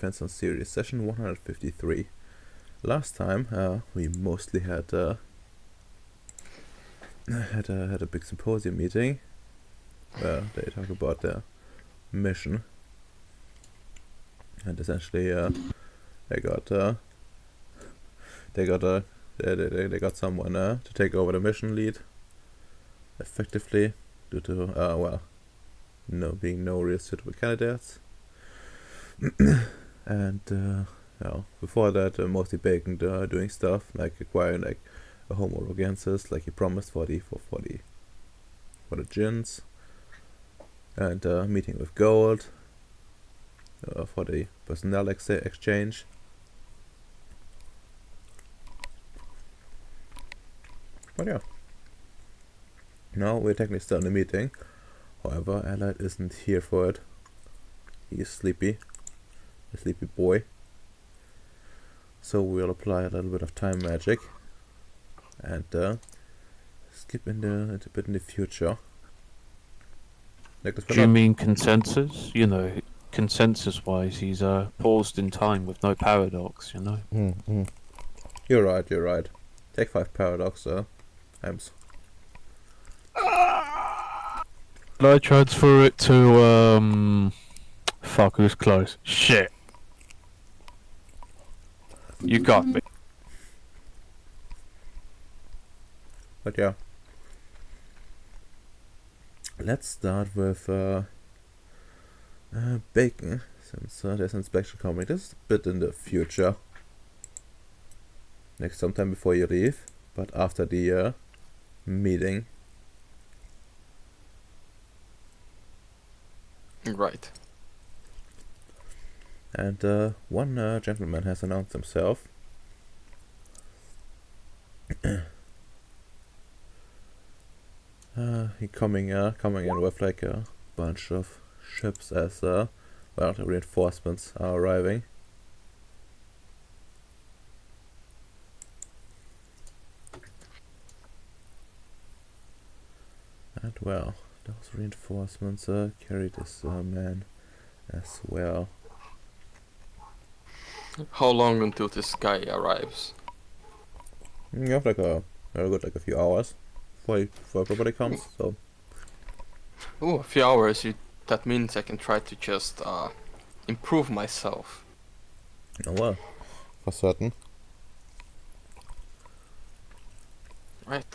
defense on Ceres, session 153. Last time we mostly had a big symposium meeting where they talk about their mission, and essentially they got someone to take over the mission lead effectively due to being no real suitable candidates. And before that, mostly Bacon doing stuff like acquiring like a Homo rogensis, like he promised for the gins, and meeting with Gold for the personnel exchange. But yeah, now we're technically still in the meeting. However, Allied isn't here for it. He's sleepy. A sleepy boy. So we'll apply a little bit of time magic and skip a bit in the future. Do you mean consensus? You know, consensus-wise, he's paused in time with no paradox. You know. Mm-hmm. You're right. Take 5 paradox, Ems. Did I transfer it to Fuck, who's close? Shit. You got me. But yeah. Let's start with Bacon, since there's an inspection coming. This is a bit in the future. Like sometime before you leave, but after the meeting. Right. And one gentleman has announced himself. He coming in with like a bunch of ships as the reinforcements are arriving. And well, those reinforcements carry this man as well. How long until this guy arrives? You have like a few hours before everybody comes. So. Oh, a few hours. That means I can try to just improve myself. Oh well, for certain. Right.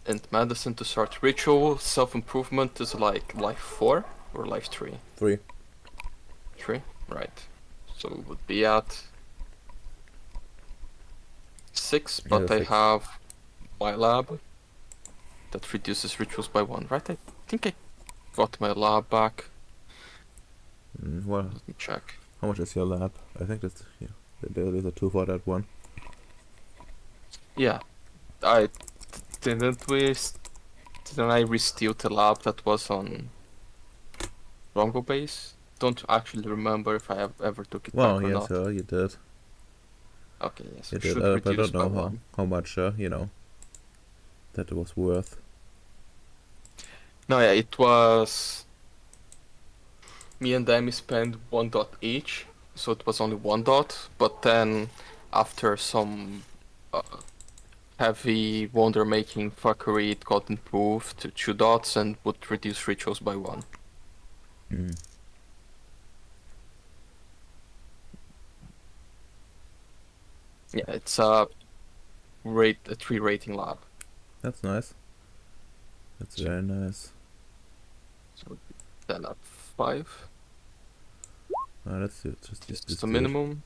And medicine to start ritual. Self-improvement is like life 4 or life 3. 3. 3. Right. So it would be at 6, but Yeah, I 6. have my lab that reduces rituals by 1, right? I think I got my lab back. Well, let me check. How much is your lab? I think there's a 2 for that one. Yeah, didn't I re-steal the lab that was on Rongo base? Don't actually remember if I have ever took it back or yes, not. sir, you did. Okay, yes, You it did. should But I reduce don't by know 1. how much that it was worth. No, yeah, it was. Me and Demi spent 1 dot each, so it was only 1 dot. But then, after some heavy wonder-making fuckery, it got improved to 2 dots and would reduce rituals by 1. Mm. Yeah, it's a 3 rating lab. That's nice. That's very nice. So then at 5. Let's just Just the minimum.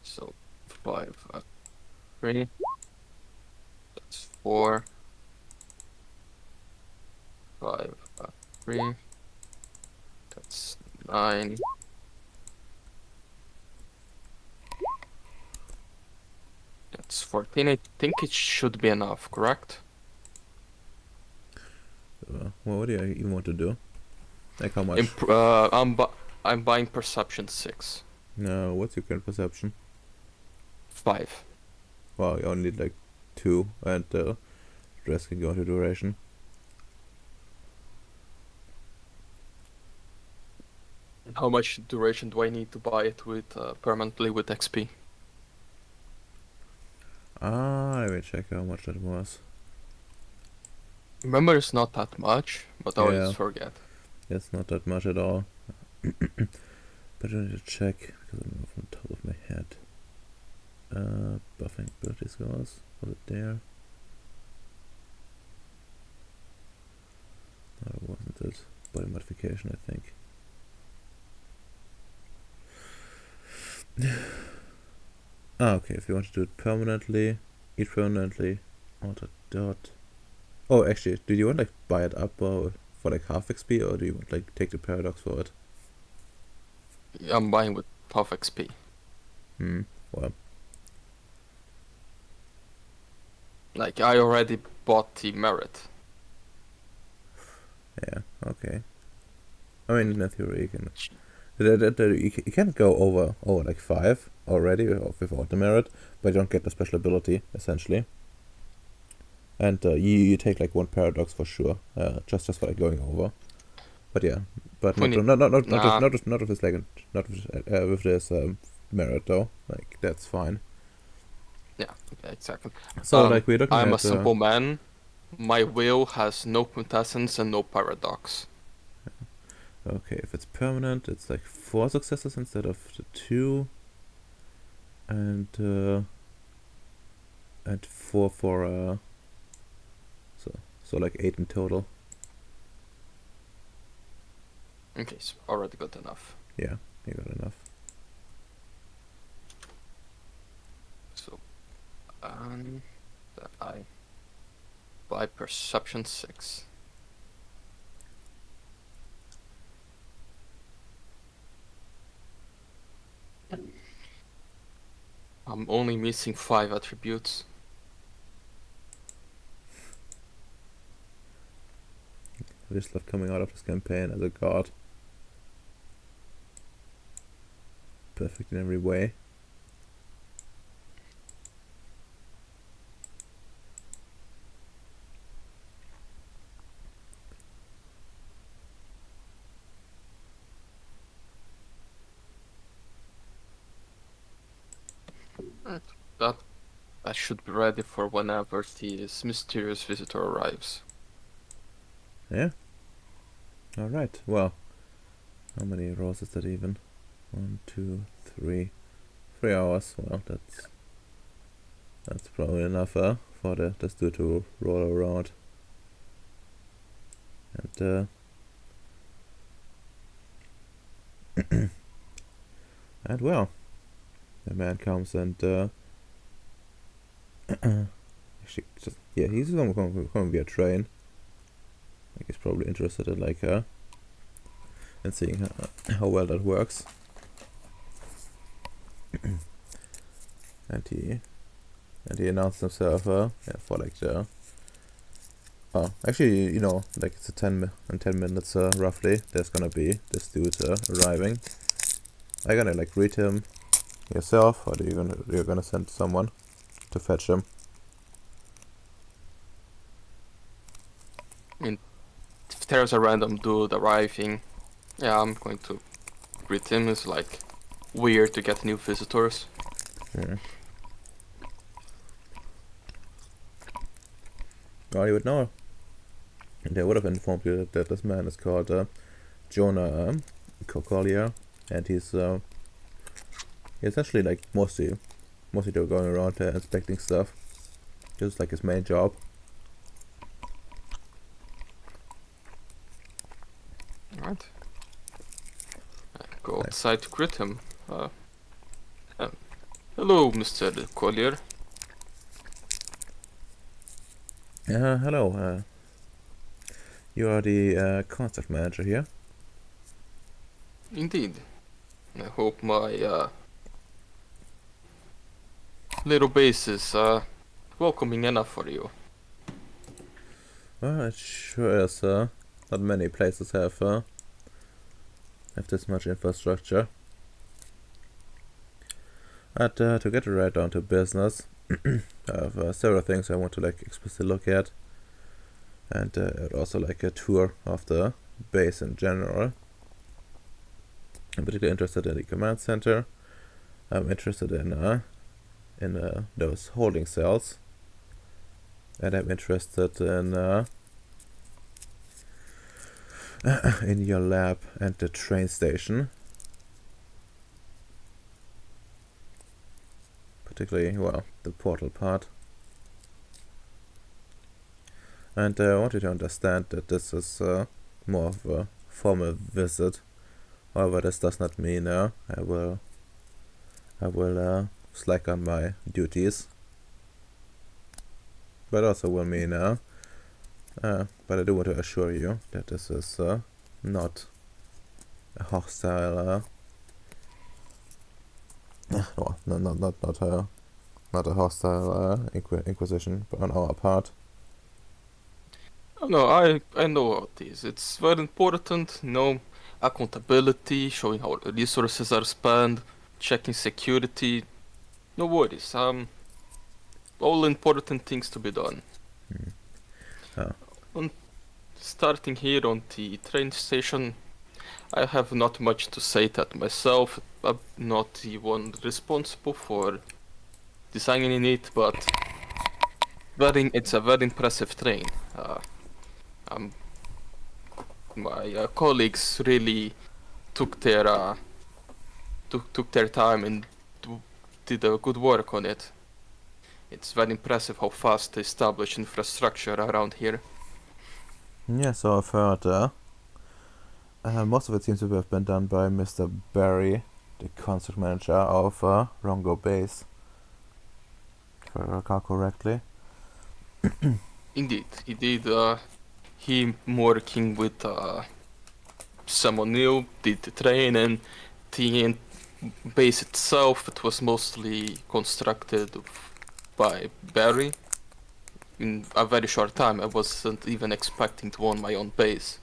So 5 at 3. That's 4. 5 at 3. That's 9. That's 14. I think it should be enough, correct? Well, what do you even want to do? Like how much? I'm buying perception 6. No, what's your current perception? 5. Well, you only need like 2, and the rest can go into duration. How much duration do I need to buy it with permanently with XP? Let me check how much that was. Remember, it's not that much, but I always Yeah. forget. It's not that much at all. But I need to check because I don't know from the top of my head. Buffing ability scores. Was it there? No, it wasn't it. Body modification, I think. Okay, if you want to do it permanently, eat permanently, alter dot. Oh, actually, do you want like buy it up for like half XP, or do you want like take the paradox for it? I'm buying with half XP. Well, Like, I already bought the merit. yeah, okay. I mean, in theory, you can. You can't go over like 5 already without the merit, but you don't get the special ability essentially. And you take like 1 paradox for sure, just for like going over. But yeah, but not 20 not not not Nah. not with this like with this merit though. Like that's fine. Yeah, exactly. So like we're looking I'm a at simple man. My will has no quintessence and no paradox. okay, if it's permanent, it's like 4 successes instead of the 2, and 4 for so like 8 in total. Okay, so already good enough. Yeah, you got enough. So, that I buy perception 6. I'm only missing 5 attributes. I just love coming out of this campaign as a god. Perfect in every way. That I should be ready for whenever this mysterious visitor arrives. Yeah. Alright, well. How many rolls is that even? 1, 2, 3. 3 hours. Well, that's probably enough for this dude to roll around. And and well, the man comes and actually just yeah, he's going via train. Like he's probably interested in like and seeing how well that works. and he announced himself yeah, for like the actually, you know, like it's in 10 minutes roughly there's gonna be this dude arriving. Are you gonna like greet him yourself, or you're gonna send someone to fetch him? If there's a random dude arriving, yeah, I'm going to greet him. It's like weird to get new visitors. Yeah. Well, you would know. They would have informed you that this man is called Jonah Collier, and he's essentially like mostly they're going around inspecting stuff. Just like his main job. Right. I go outside to greet him. Hello, Mr. Collier. Hello. You are the contact manager here. Indeed. I hope my little base is welcoming enough for you. Well, it sure is. Not many places have this much infrastructure. But to get right down to business, I have several things I want to like explicitly look at, and also like a tour of the base in general. I'm particularly interested in the command center. I'm interested in those holding cells, and I'm interested in your lab and the train station. Particularly, well, the portal part. And I want you to understand that this is more of a formal visit. However, this does not mean I will slack on my duties. But also will mean but I do want to assure you that this is not a hostile not a hostile inquisition on our part. No, I know what it is. It's very important, accountability, showing how resources are spent, checking security. No worries. All important things to be done. Oh. On starting here on the train station, I have not much to say that myself. I'm not the one responsible for designing it, but it's a very impressive train. My colleagues really took their took their time and did a good work on it. It's very impressive how fast they establish infrastructure around here. Yeah, so I've heard most of it seems to have been done by Mr. Barry, the construct manager of Rongo Base. If I recall correctly. Indeed, he did. He working with someone new, did the train, and the base itself. It was mostly constructed by Barry. In a very short time, I wasn't even expecting to own my own base.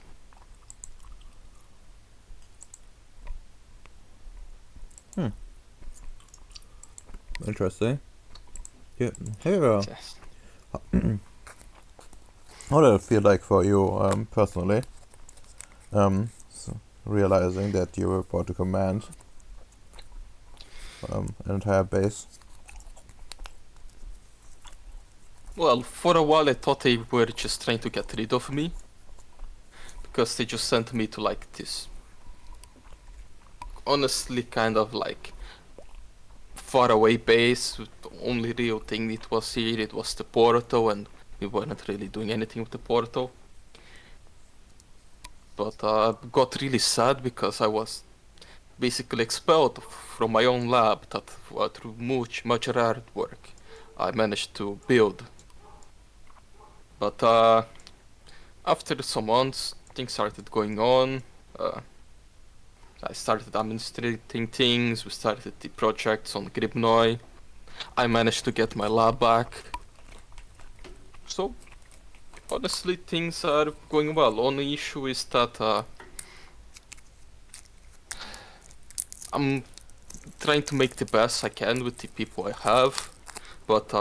Interesting. Yeah, have you ever, Yes. how did it feel like for you personally? Realizing that you were about to command an entire base. Well, for a while I thought they were just trying to get rid of me. Because they just sent me to like this, honestly, kind of like faraway base. The only real thing it was here, it was the portal, and we weren't really doing anything with the portal. But got really sad because I was basically expelled from my own lab that through much hard work I managed to build. But after some months, things started going on. I started administrating things, we started the projects on Gribnoi. I managed to get my lab back. So, honestly, things are going well. Only issue is that I'm trying to make the best I can with the people I have, but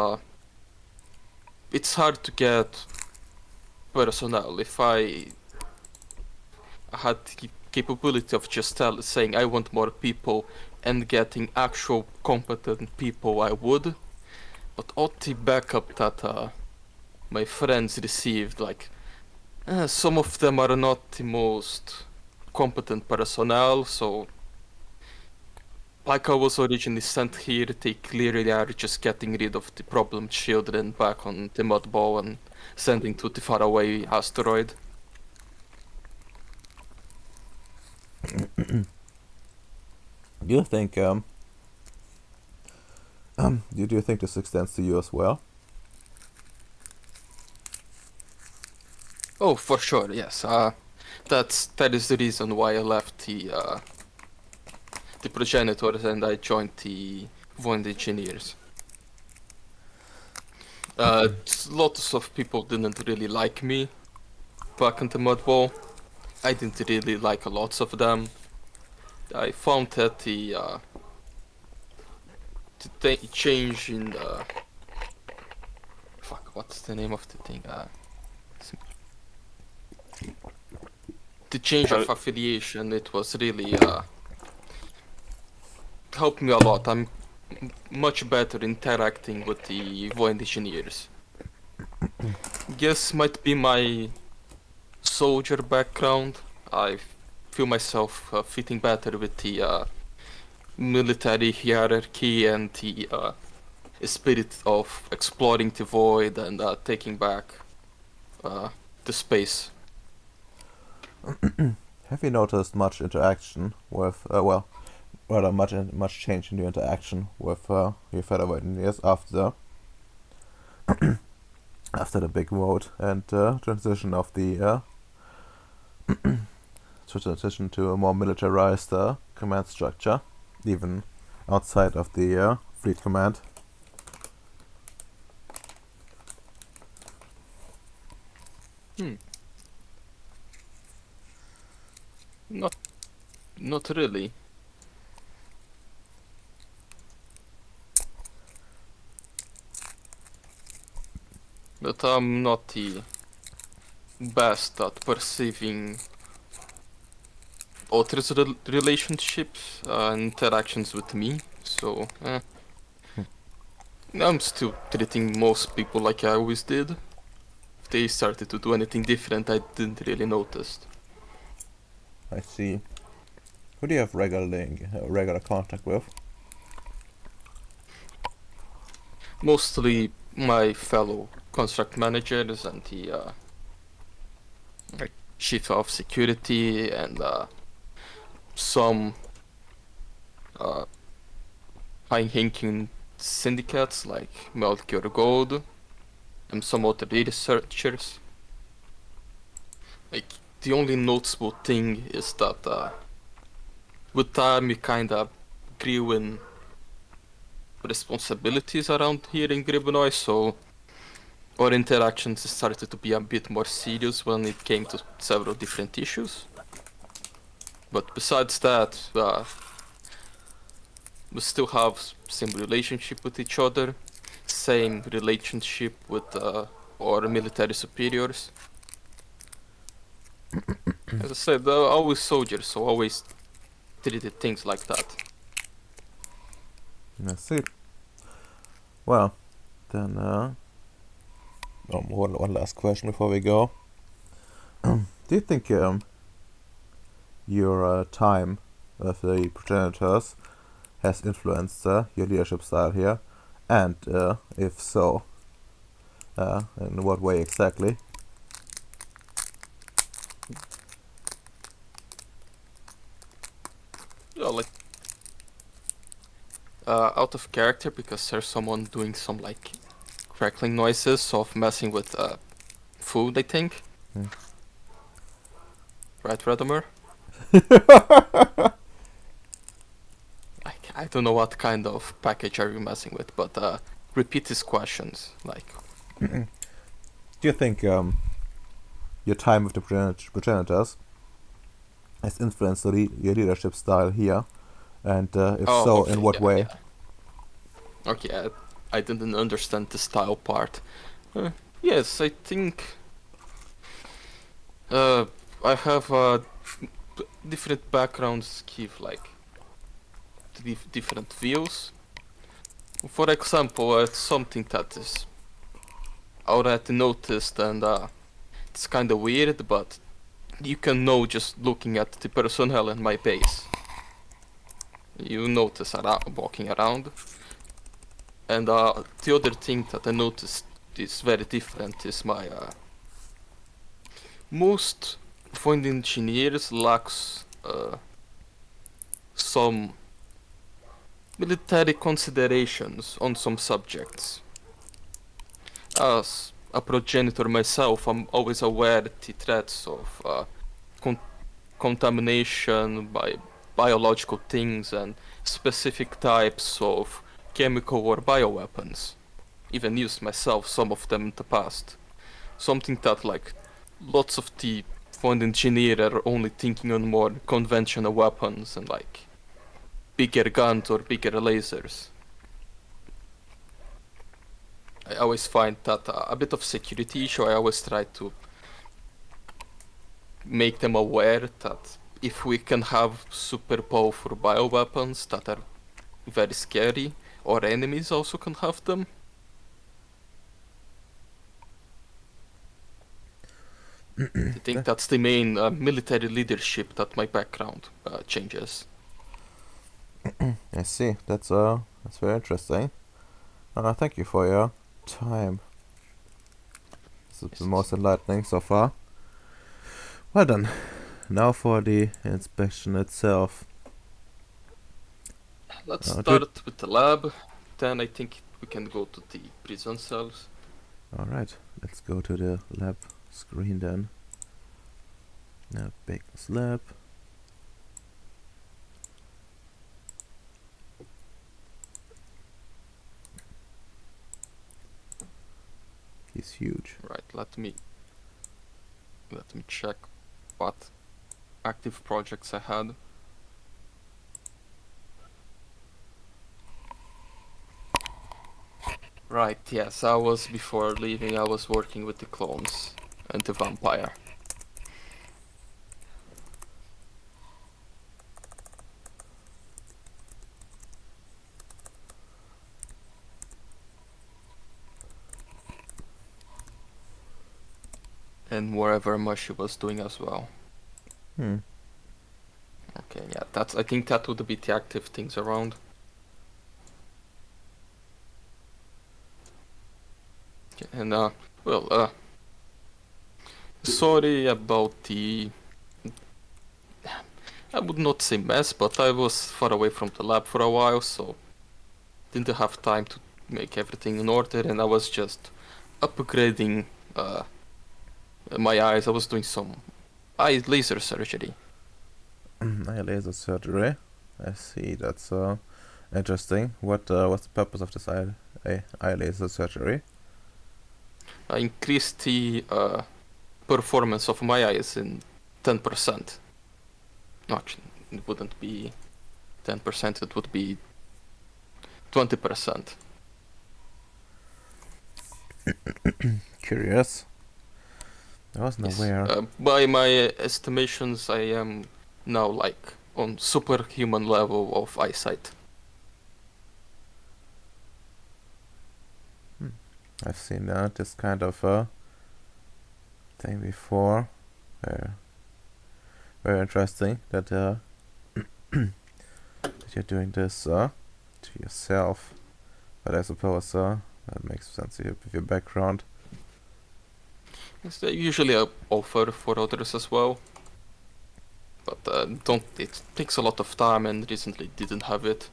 it's hard to get personnel. If I had the capability of just saying I want more people and getting actual competent people, I would. But all the backup that my friends received, like some of them are not the most competent personnel, so like I was originally sent here, they clearly are just getting rid of the problem children back on the mudball and sending to the faraway asteroid. Do you think do you think this extends to you as well? Oh, for sure, yes. That is the reason why I left the progenitors and I joined the Void Engineers. Lots of people didn't really like me back in the mudball. I didn't really like a lot of them. I found that the change in what's the name of the thing? The change of affiliation. It was really helped me a lot. I'm much better interacting with the void engineers. Guess might be my soldier background. I feel myself fitting better with the military hierarchy and the spirit of exploring the void and taking back the space. Have you noticed much interaction with, rather much change in your interaction with your fellow engineers after the big vote and transition of the transition to a more militarized command structure, even outside of the fleet command? Not, not really. But I'm not the best at perceiving others' relationships and interactions with me, so I'm still treating most people like I always did. If they started to do anything different, I didn't really notice. I see. Who do you have regular contact with? Mostly my fellow construct managers and the like chief of security and some high-ranking syndicates like Melchior Gold and some other researchers. Like the only noticeable thing is that with time we kinda grew in responsibilities around here in Gribenoy, so our interactions started to be a bit more serious when it came to several different issues. But besides that, we still have same relationship with each other, same relationship with our military superiors. As I said, they're always soldiers, so always treated things like that. I see. Well, then, one last question before we go. Do you think your time with the progenitors has influenced your leadership style here? And if so, in what way exactly? Yeah, like out of character because there's someone doing some like crackling noises of messing with food, I think. Right, Radomir? I don't know what kind of package are you messing with, but repeat his questions. Like, Do you think your time with the progenitors has influenced your leadership style here? And if oh, so, okay, in what yeah, way? yeah. Okay, I didn't understand the style part. Yes, I think I have different backgrounds give like different views. For example, it's something that is already noticed and it's kind of weird, but you can know just looking at the personnel in my base. You notice walking around. And the other thing that I noticed is very different is my most fund engineers lacks some military considerations on some subjects. As a progenitor myself, I'm always aware of the threats of con contamination by biological things and specific types of chemical or bioweapons. Even used myself some of them in the past. Something that like lots of the fund engineer are only thinking on more conventional weapons and like bigger guns or bigger lasers. I always find that a bit of security issue. I always try to make them aware that if we can have super powerful bioweapons that are very scary, or enemies also can have them. I think that's the main military leadership that my background changes. I see. That's very interesting. Thank you for your time. This is the most enlightening so far. Well done. Now for the inspection itself. Let's Good. start with the lab, then I think we can go to the prison cells. Alright, let's go to the lab screen then. Now, Bacon's lab. He's huge. Right, let me check what active projects I had. Right, yes, before leaving, I was working with the clones and the vampire. And wherever Mushy was doing as well. Okay, yeah, I think that would be the active things around. Okay, and sorry about the, I would not say mess, but I was far away from the lab for a while, so didn't have time to make everything in order, and I was just upgrading my eyes. I was doing some eye laser surgery. Eye laser surgery. I see. That's interesting. What's the purpose of this eye laser surgery? I increased the performance of my eyes in 10%. Actually, it wouldn't be 10%. It would be 20%. Curious. I wasn't Yes. aware. By my estimations, I am now like on superhuman level of eyesight. I've seen this kind of thing before. Very interesting that that you're doing this to yourself. But I suppose that makes sense with your background. Yes, they usually offer for others as well. But it takes a lot of time, and recently didn't have it.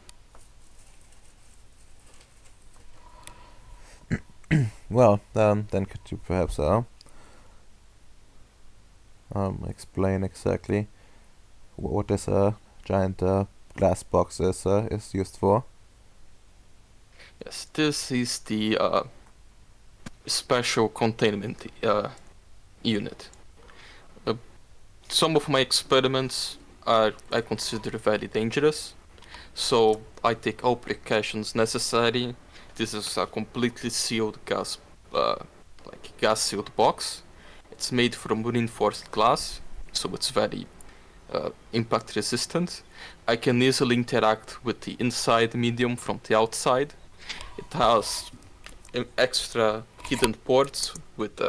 Well, then could you perhaps explain exactly what this giant glass box is used for? Yes, this is the special containment unit. Some of my experiments I consider very dangerous, so I take all precautions necessary. This is a completely sealed gas sealed box. It's made from reinforced glass, so it's very impact resistant. I can easily interact with the inside medium from the outside. It has extra hidden ports with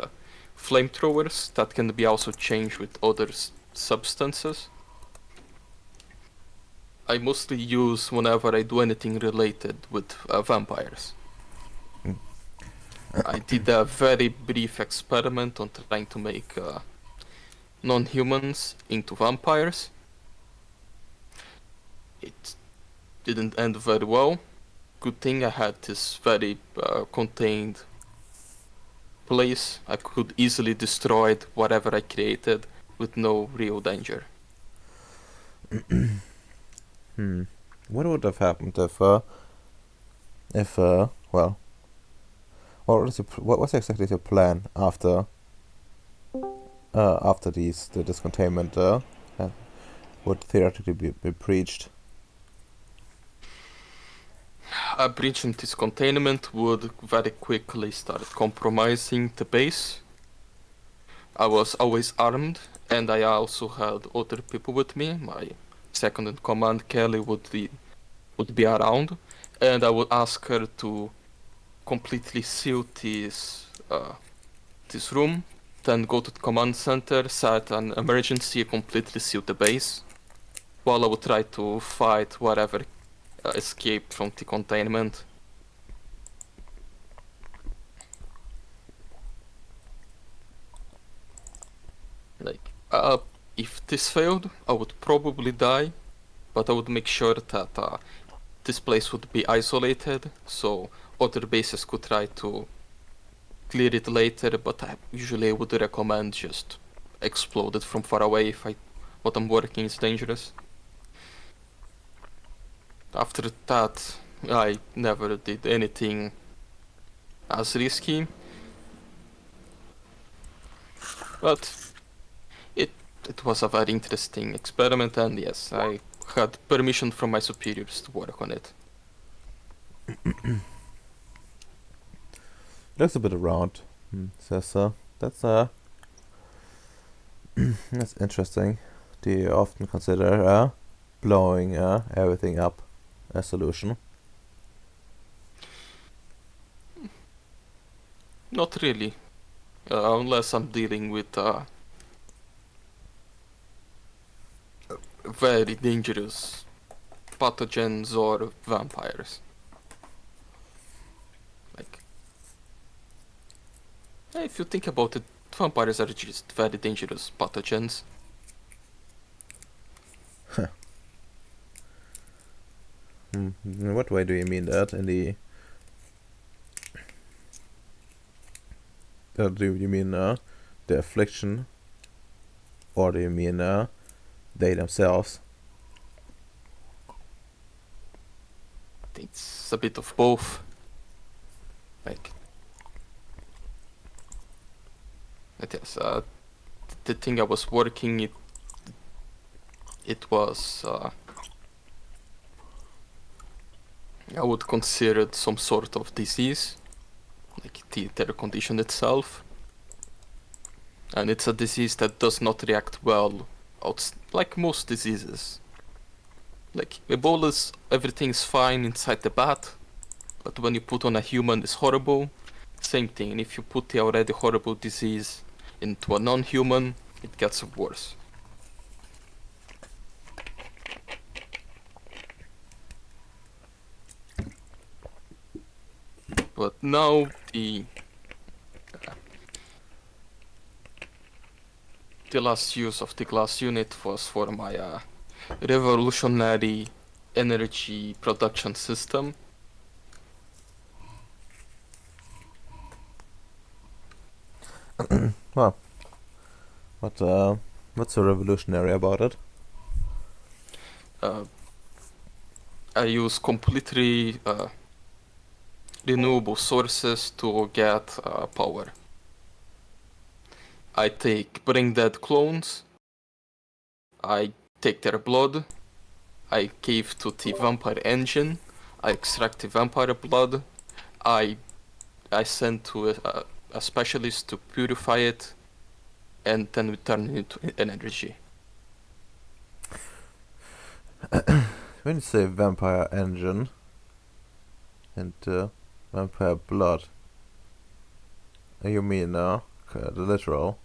flamethrowers that can be also changed with other substances. I mostly use whenever I do anything related with vampires. I did a very brief experiment on trying to make non-humans into vampires. It didn't end very well. Good thing I had this very contained place. I could easily destroy whatever I created with no real danger. What would have happened if well, what's exactly your plan after this containment would theoretically be breached? A breach in this containment would very quickly start compromising the base. I was always armed, and I also had other people with me. My second in command, Kelly, would would be around, and I would ask her to completely seal this room, then go to the command center, set an emergency, completely seal the base, while I would try to fight whatever escaped from the containment. Like, if this failed, I would probably die, but I would make sure that this place would be isolated, so other bases could try to clear it later, but I usually would recommend just explode it from far away if what I'm working is dangerous. After that, I never did anything as risky, but it was a very interesting experiment, and yes, I had permission from my superiors to work on it. Looks a bit around. So that's that's interesting. Do you often consider blowing everything up a solution? Not really, unless I'm dealing with very dangerous pathogens or vampires. Like, if you think about it, vampires are just very dangerous pathogens. In what way do you mean that? In the do you mean the affliction, or do you mean they themselves? I think it's a bit of both. Like, it is the thing I was working it was I would consider it some sort of disease, like their condition itself, and it's a disease that does not react well like most diseases. Like Ebola's, everything's fine inside the bat, but when you put on a human, it's horrible. Same thing, and if you put the already horrible disease into a non-human, it gets worse. But now the last use of the glass unit was for my revolutionary energy production system. Well, what's so revolutionary about it? I use completely renewable sources to get power. I take brain dead clones, I take their blood, I give to the vampire engine, I extract the vampire blood, I send to a specialist to purify it, and then we turn it into energy. When you say vampire engine and vampire blood, you mean the literal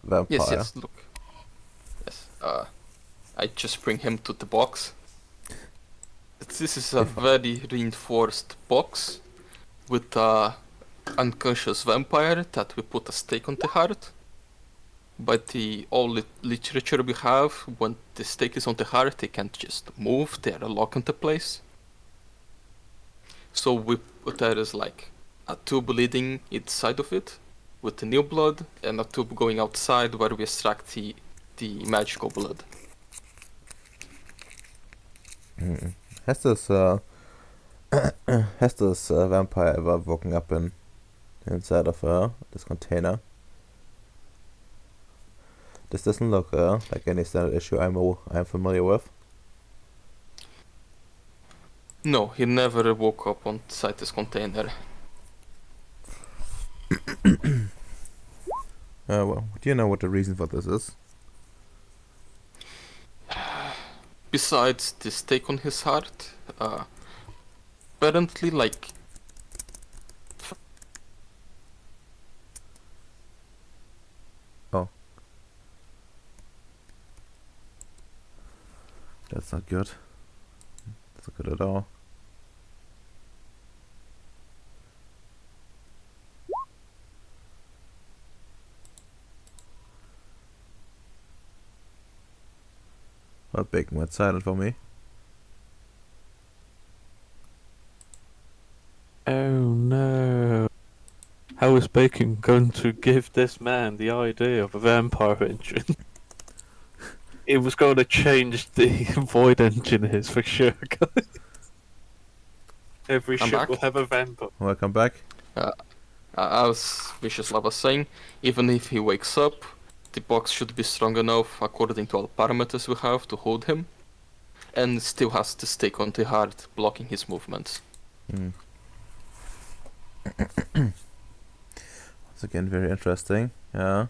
vampire? Yes, look. Yes, I just bring him to the box. This is a very reinforced box with a unconscious vampire that we put a stake on the heart. By the all literature we have, when the stake is on the heart, they can't just move, they are locked into place. So there is like a tube leading inside of it with the new blood, and a tube going outside where we extract the magical blood. Has this vampire ever woken up inside of this container? This doesn't look like any standard issue I'm familiar with. No, he never woke up on inside this container. Well, do you know what the reason for this is? besides the stake on his heart, apparently, like, Oh. That's not good. That's not good at all. Well, Bacon went silent for me. Oh no. How is Bacon going to give this man the idea of a vampire engine? It was going to change the void engineers for sure, guys. Every I'm ship back. will have a vampire. Welcome back. As Viciously was saying, even if he wakes up, the box should be strong enough according to all parameters we have to hold him, and still has the stake on the heart blocking his movements. Hmm. Once again, very interesting. Yeah.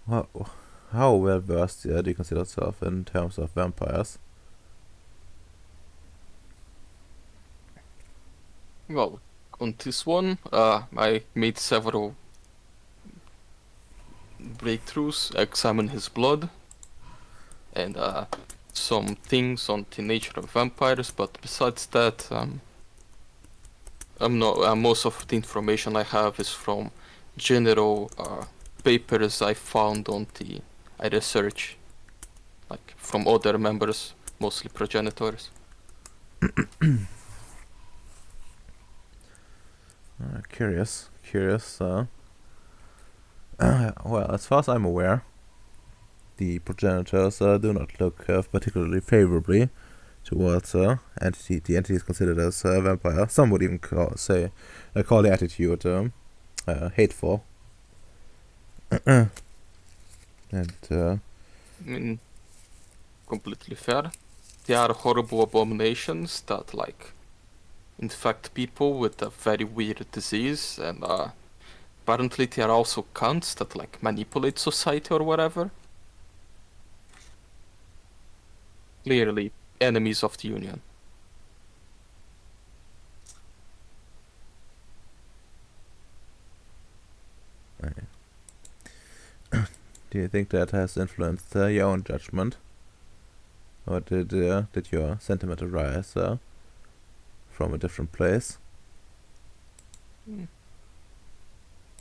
How well versed do you consider yourself in terms of vampires? Well, on this one, I made several breakthroughs, examine his blood, and some things on the nature of vampires. But besides that, I'm not. Most of the information I have is from general papers I found on the I research, like from other members, mostly progenitors. Curious. Well, as far as I'm aware, the progenitors do not look particularly favorably towards the entities considered as vampire. Some would even call the attitude hateful. And I mean, completely fair. They are horrible abominations that like infect people with a very weird disease, and apparently they are also cunts that like manipulate society or whatever. Clearly enemies of the Union. do you think that has influenced your own judgment, or did your sentiment arise from a different place?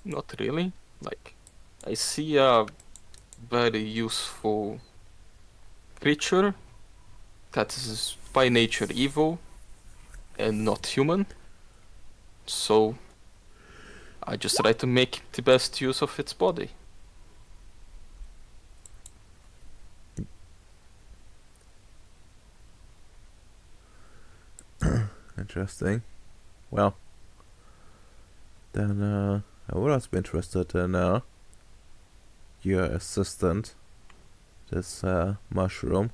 Not really. Like, I see a very useful creature that is by nature evil and not human. So I just try to make the best use of its body. Interesting. Well, then I would also be interested in your assistant, this mushroom.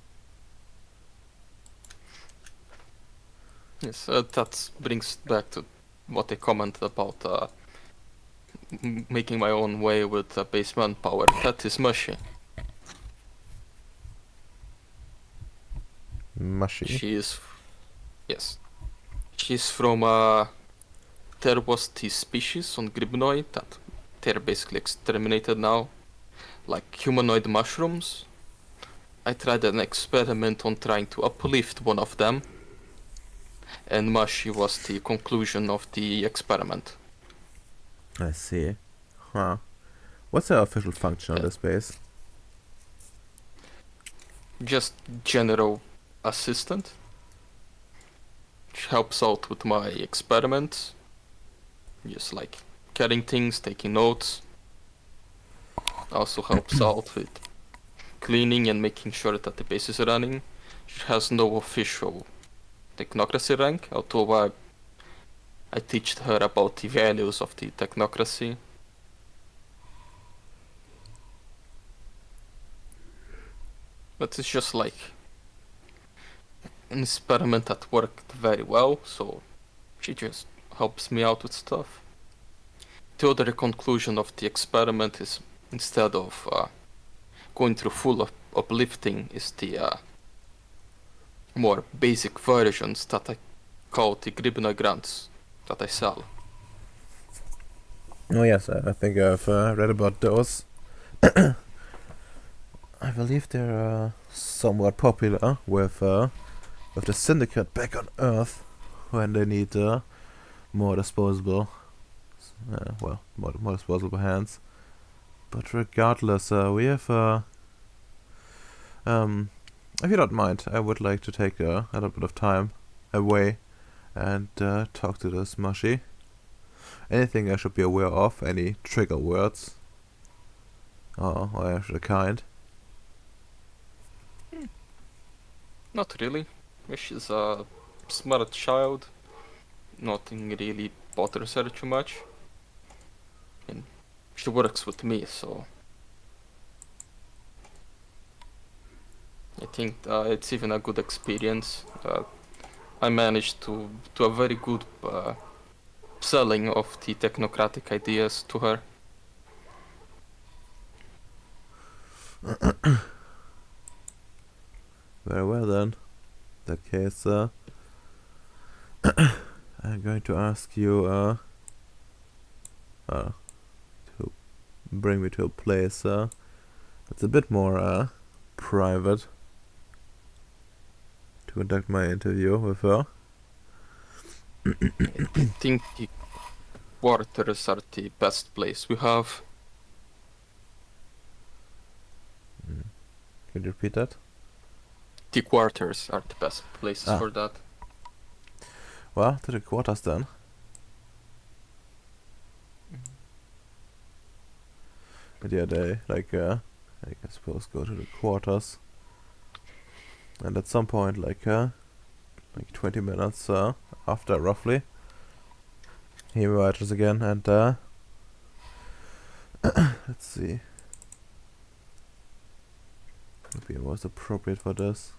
Yes, that brings back to what I commented about making my own way with base manpower. That is mushy. Mushy. She is, yes. She's from there was this species on Gribnoid that they're basically exterminated now, like humanoid mushrooms. I tried an experiment on trying to uplift one of them, and mushy was the conclusion of the experiment. I see. Huh. What's the official function of Yeah. this base? Just general assistant. She helps out with my experiments, just like carrying things, taking notes. Also helps out with cleaning and making sure that the base is running. She has no official technocracy rank, although I teach her about the values of the technocracy. But it's just like an experiment that worked very well, so she just helps me out with stuff. The other conclusion of the experiment is instead of going through full uplifting is the more basic versions that I call the Gribna grants that I sell. Oh yes, I think I've read about those. I believe they're somewhat popular with the Syndicate back on Earth when they need more disposable, more disposable hands. But regardless, we have if you don't mind, I would like to take a little bit of time away and talk to this Mushy. Anything I should be aware of? Any trigger words? Or the kind? Not really. She's a smart child. Nothing really bothers her too much. And she works with me, so I think it's even a good experience. I managed to do a very good selling of the technocratic ideas to her. Very well then. In that case, I'm going to ask you to bring me to a place that's a bit more private to conduct my interview with her. I think the quarters are the best place we have. Could you repeat that? The quarters are the best places for that. Well, to the quarters then. But yeah, they I suppose go to the quarters, and at some point, like 20 minutes after, roughly, he emerges again, and let's see. Maybe it was appropriate for this.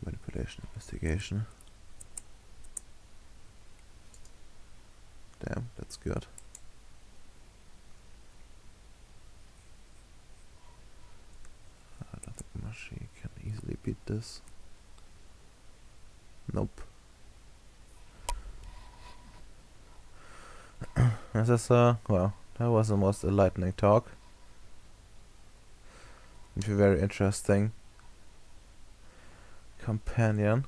Manipulation, investigation. Damn, that's good. I don't think Machine can easily beat this. Nope. This is well, that was the most enlightening talk. It's a very interesting companion.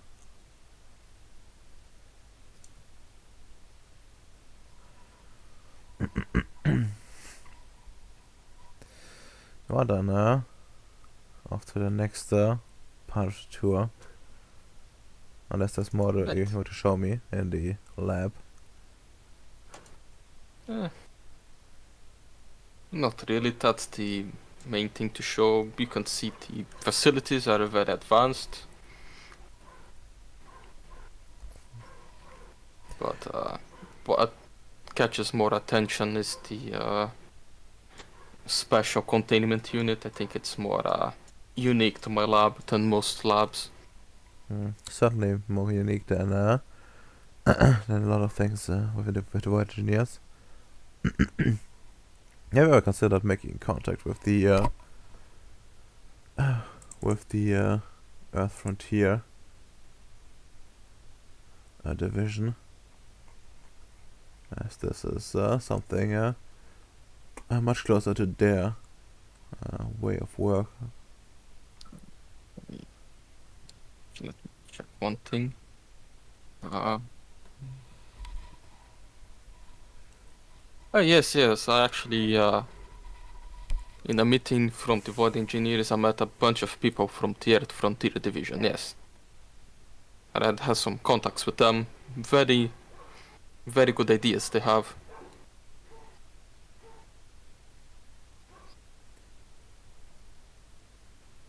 Well then, off to the next part of the tour. Unless there's more that you want to show me in the lab. Not really, that's the main thing to show. You can see the facilities are very advanced. But what catches more attention is the special containment unit. I think it's more unique to my lab than most labs. Certainly more unique than than a lot of things with the Void Engineers. Have you ever considered making contact with the Earth Frontier division? As this is something much closer to their way of work. Let me check one thing. Oh yes, I actually in a meeting from the Void Engineers I met a bunch of people from the Earth Frontier Division, yes. And I had some contacts with them. Very, very good ideas they have.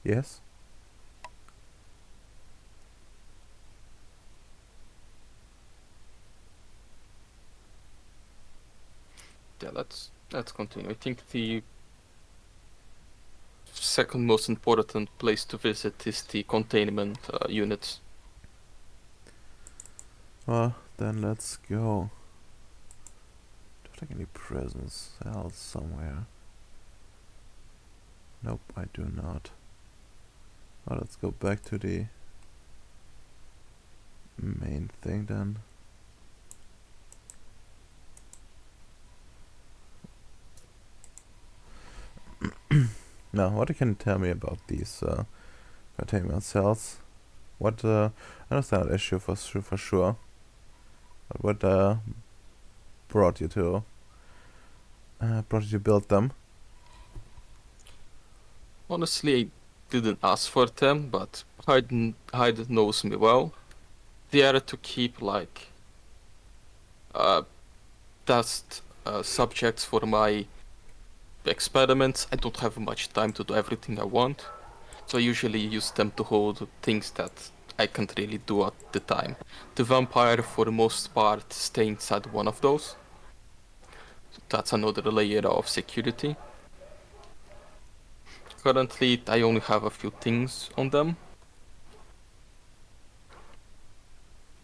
Yes? Yeah, let's continue. I think the second most important place to visit is the containment units. Well, then let's go. Do I take any presents else somewhere? Nope, I do not. Well, let's go back to the main thing then. Now, what you can tell me about these containment cells? What I understand the issue for sure. But what brought you to build them? Honestly, I didn't ask for them, but Hyde knows me well. They are to keep like uh, test subjects for my experiments. I don't have much time to do everything I want, so I usually use them to hold things that I can't really do at the time. The vampire, for the most part, stay inside one of those. That's another layer of security. Currently, I only have a few things on them.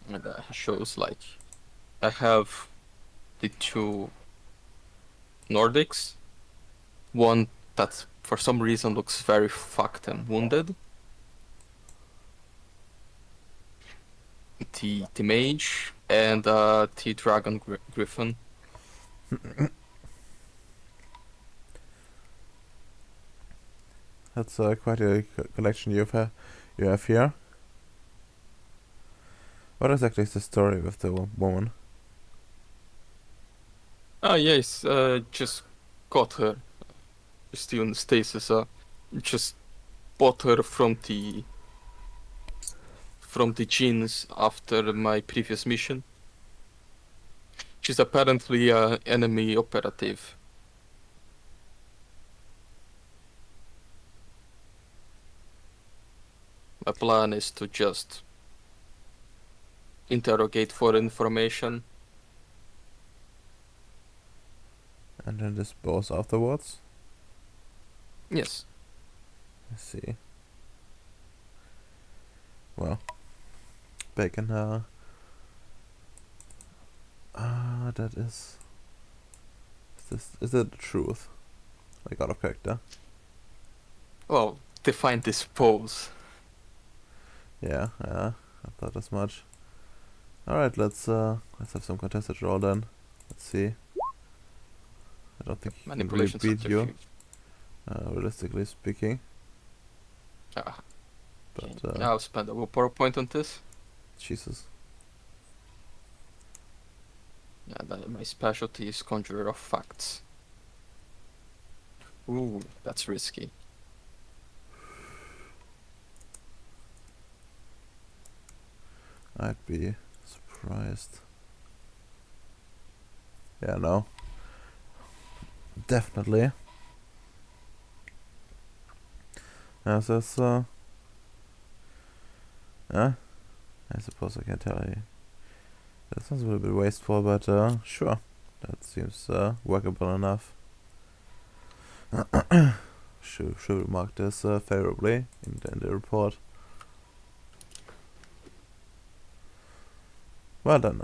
And shows like I have the two Nordics. One that for some reason looks very fucked and wounded. The mage and the dragon griffin. That's quite a collection you have here. What exactly is the story with the woman? Ah yes, just got her. Still in stasis. Just bought her from the genes after my previous mission. She's apparently an enemy operative. My plan is to just interrogate for information. And then dispose afterwards? Yes. I see. Well, bacon, that is... Is that the truth? Like, out of character? Well, define dispose. Yeah, I thought as much. Alright, let's have some contested roll then. Let's see. I don't think he can really Manipulation beat you, subterfuge. realistically speaking. Ah, okay. But, I'll spend a willpower point on this. Jesus. Yeah, my specialty is Conjurer of Facts. Ooh, that's risky. I'd be surprised. Yeah, no. Definitely. As is, yeah, I suppose I can tell you. That sounds a little bit wasteful, but sure. That seems workable enough. should mark this favorably in the report. Well then.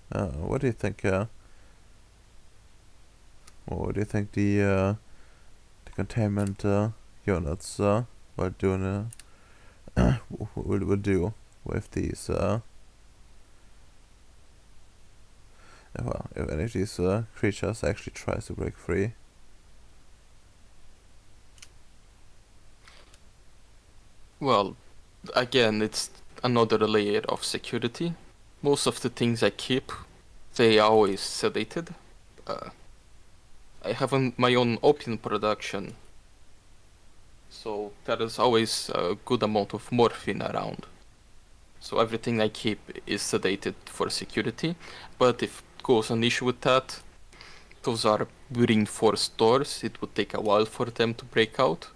What do you think? What do you think the containment units will do? Will do with these? Well, if any of these creatures actually tries to break free. Well, again, it's another layer of security. Most of the things I keep, they are always sedated. I have my own opium production, so there is always a good amount of morphine around. So everything I keep is sedated for security, but if goes an issue with that, those are reinforced doors. It would take a while for them to break out.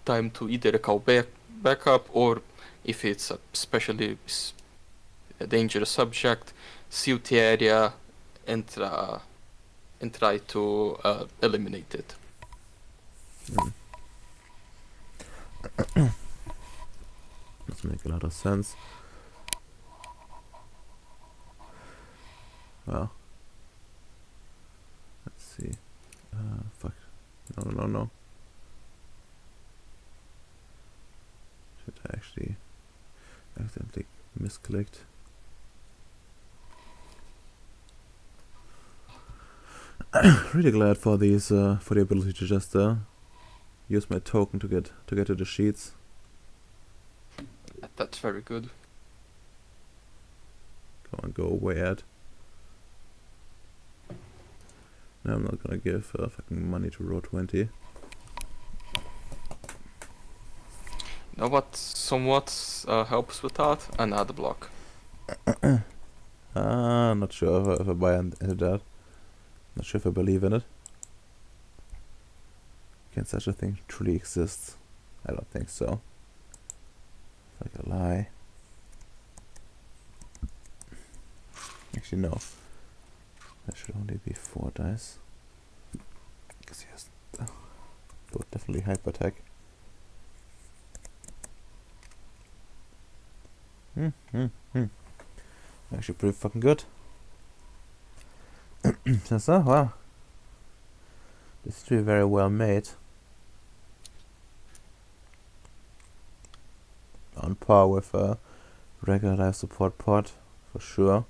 Time to either call backup, or if it's a especially a dangerous subject, seal the area and try to eliminate it. make a lot of sense. Well, let's see. Fuck. No. Should I actually accidentally misclicked? Really glad for these for the ability to just use my token to get to the sheets. That's very good. Come on, go away, Ed. No, I'm not gonna give fucking money to row 20. You know what somewhat helps with that? Another block. I'm not sure if I buy into that. Not sure if I believe in it. Can such a thing truly exist? I don't think so. It's like a lie. Actually, no. There should only be 4 dice. Because yes, both definitely hyper attack. Actually, pretty fucking good. So, wow. This is really very well made. On par with a regular life support pod, for sure.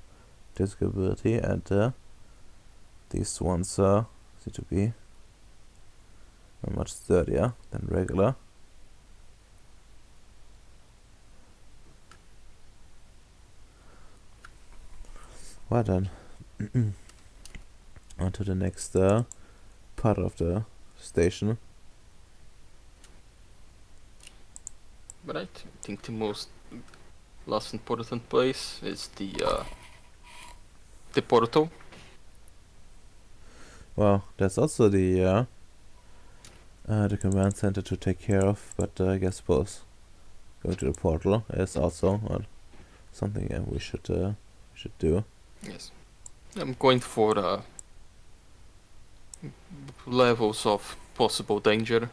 Disability, and these ones seem to be much sturdier than regular. Well done. On to the next part of the station. But I think the most last important place is the portal. Well, there's also the command center to take care of, but I guess suppose going to the portal is also something we should do. Yes. I'm going for levels of possible danger.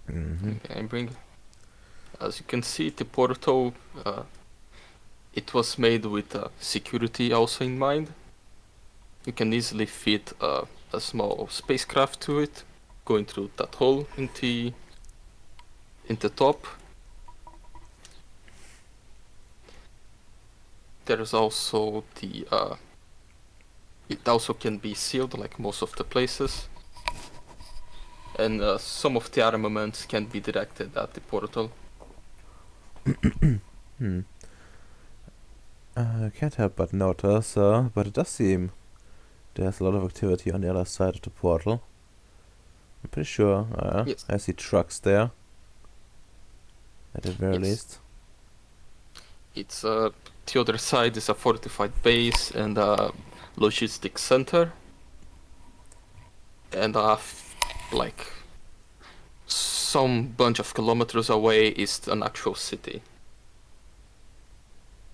I bring. As you can see, the portal it was made with security also in mind. You can easily fit a small spacecraft to it, going through that hole in the top. There's also the it also can be sealed like most of the places, and some of the armaments can be directed at the portal. I can't help but notice, but it does seem there's a lot of activity on the other side of the portal. I'm pretty sure Yes. I see trucks there, at the very Yes. least. It's the other side is a fortified base and a logistics center, and like some bunch of kilometers away is an actual city.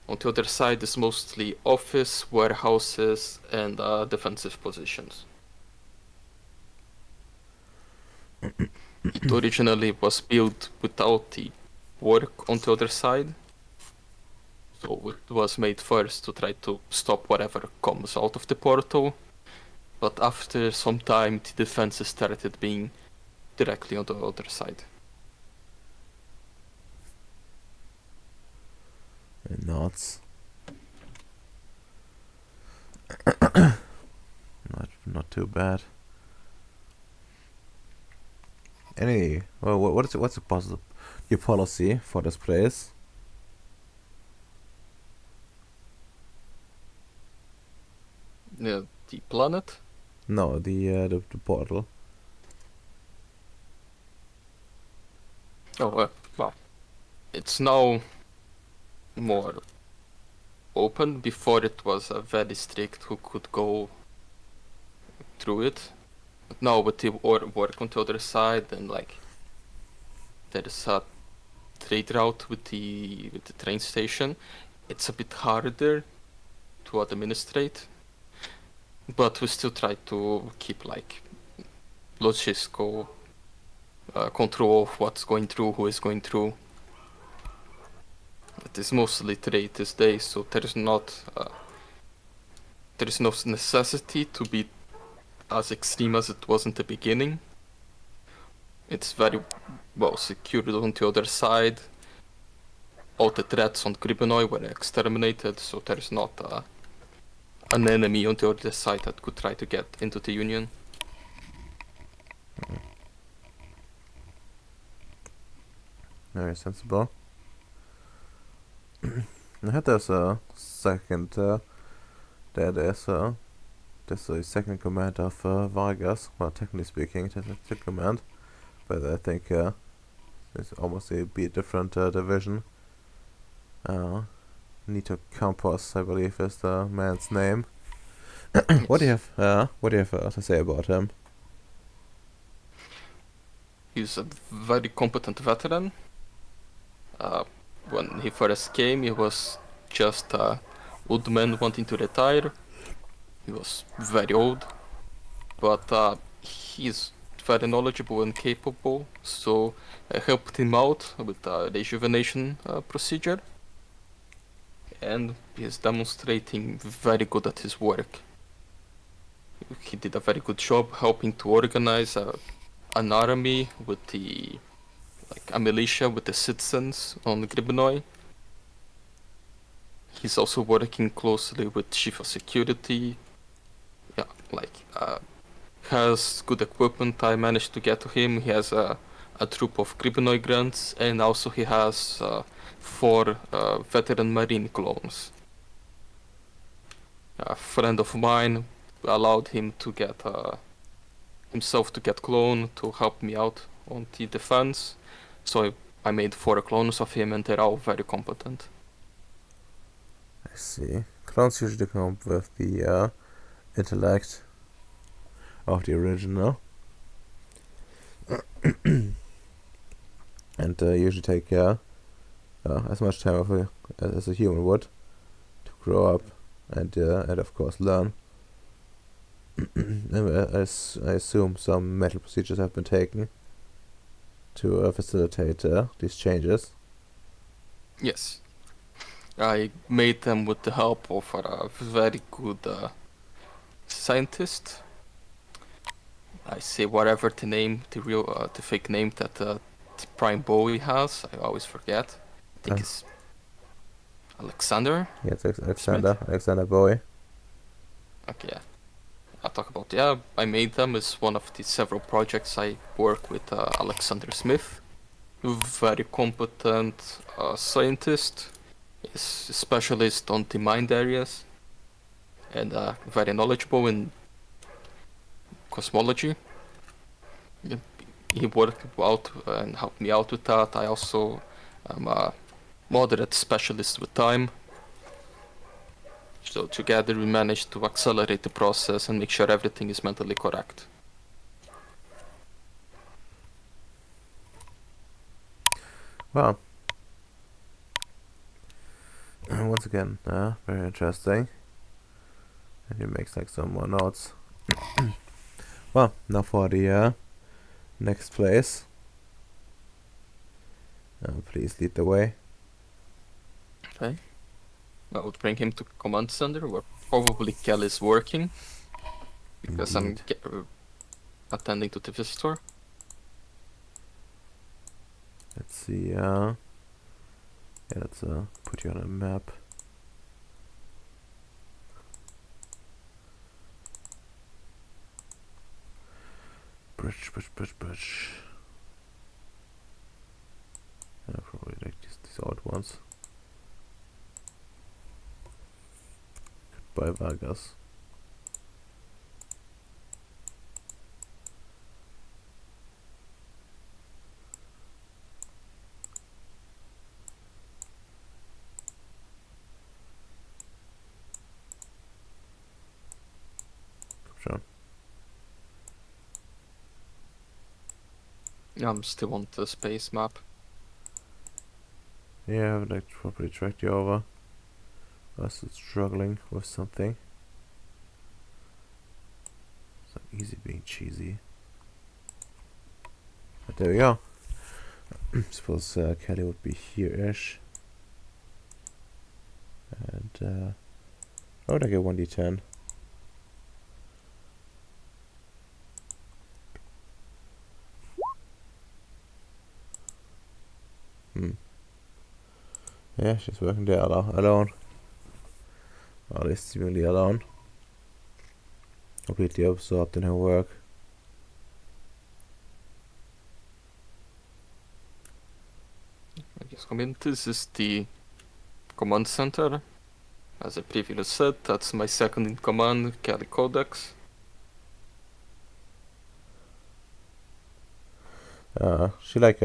On the other side is mostly office, warehouses, and defensive positions. It originally was built without the work on the other side, so it was made first to try to stop whatever comes out of the portal, but after some time the defenses started being directly on the other side. It nods. Not too bad. What's your policy for this place? The planet? No, the portal. Oh, well, it's now more open. Before it was very strict who could go through it. But now with the work on the other side, and like there's a trade route with the train station, it's a bit harder to administrate. But we still try to keep like logistical control of what's going through, who is going through. It is mostly today these days, so there is no necessity to be as extreme as it was in the beginning. It's very well secured on the other side. All the threats on Gribenoy were exterminated, so there is not an enemy on the other side that could try to get into the Union. Very sensible. I heard there's a second, there's a second command of Vargas. Well, technically speaking, there's a second command, but I think it's almost be a different division. Nito Campos, I believe, is the man's name. What do you have to say about him? He's a very competent veteran. When he first came, he was just a old man wanting to retire. He was very old, but he's very knowledgeable and capable, so I helped him out with the rejuvenation procedure, and he is demonstrating very good at his work. He did a very good job helping to organize an army with a militia with the citizens on Gribenoy. He's also working closely with Chief of Security. Has good equipment I managed to get to him. He has a troop of Gribenoy grunts, and also he has 4 veteran Marine clones. A friend of mine allowed him to get himself to get clone to help me out on the defense. So I made 4 clones of him, and they're all very competent. I see. Clones usually come with the intellect of the original, and usually take as much time as a human would to grow up and of course learn. I assume some mental procedures have been taken to facilitate these changes. Yes. I made them with the help of a very good scientist. I say whatever the name, the fake name that the Prime Bowie has. I always forget. I think it's Alexander. Yeah, it's Alexander Bowie. Okay, yeah. I'll talk about I made them as one of the several projects I work with Alexander Smith. Very competent scientist. Is a specialist on the mind areas, and very knowledgeable in cosmology. He worked out and helped me out with that. I also am a moderate specialist with time. So together we managed to accelerate the process and make sure everything is mentally correct. Well, once again, very interesting. And he makes like some more notes. Well, now for the next place. Please lead the way. Okay. I would bring him to command center where probably Kel is working. Because Indeed. I'm attending to the visitor. Let's see. Yeah, let's put you on a map. Bridge. Probably like these odd ones. Goodbye, Vargas. Sure. I'm still on the space map. Yeah, I would like to probably track you over. I was struggling with something. So easy being cheesy. But There we go. Suppose Kelly would be here-ish. And how would I get 1d10? Yeah, she's working there alone. Or at least seemingly alone. Completely absorbed in her work. I guess this is the command center. As I previously said, that's my second in command, Kelly Codex. She likes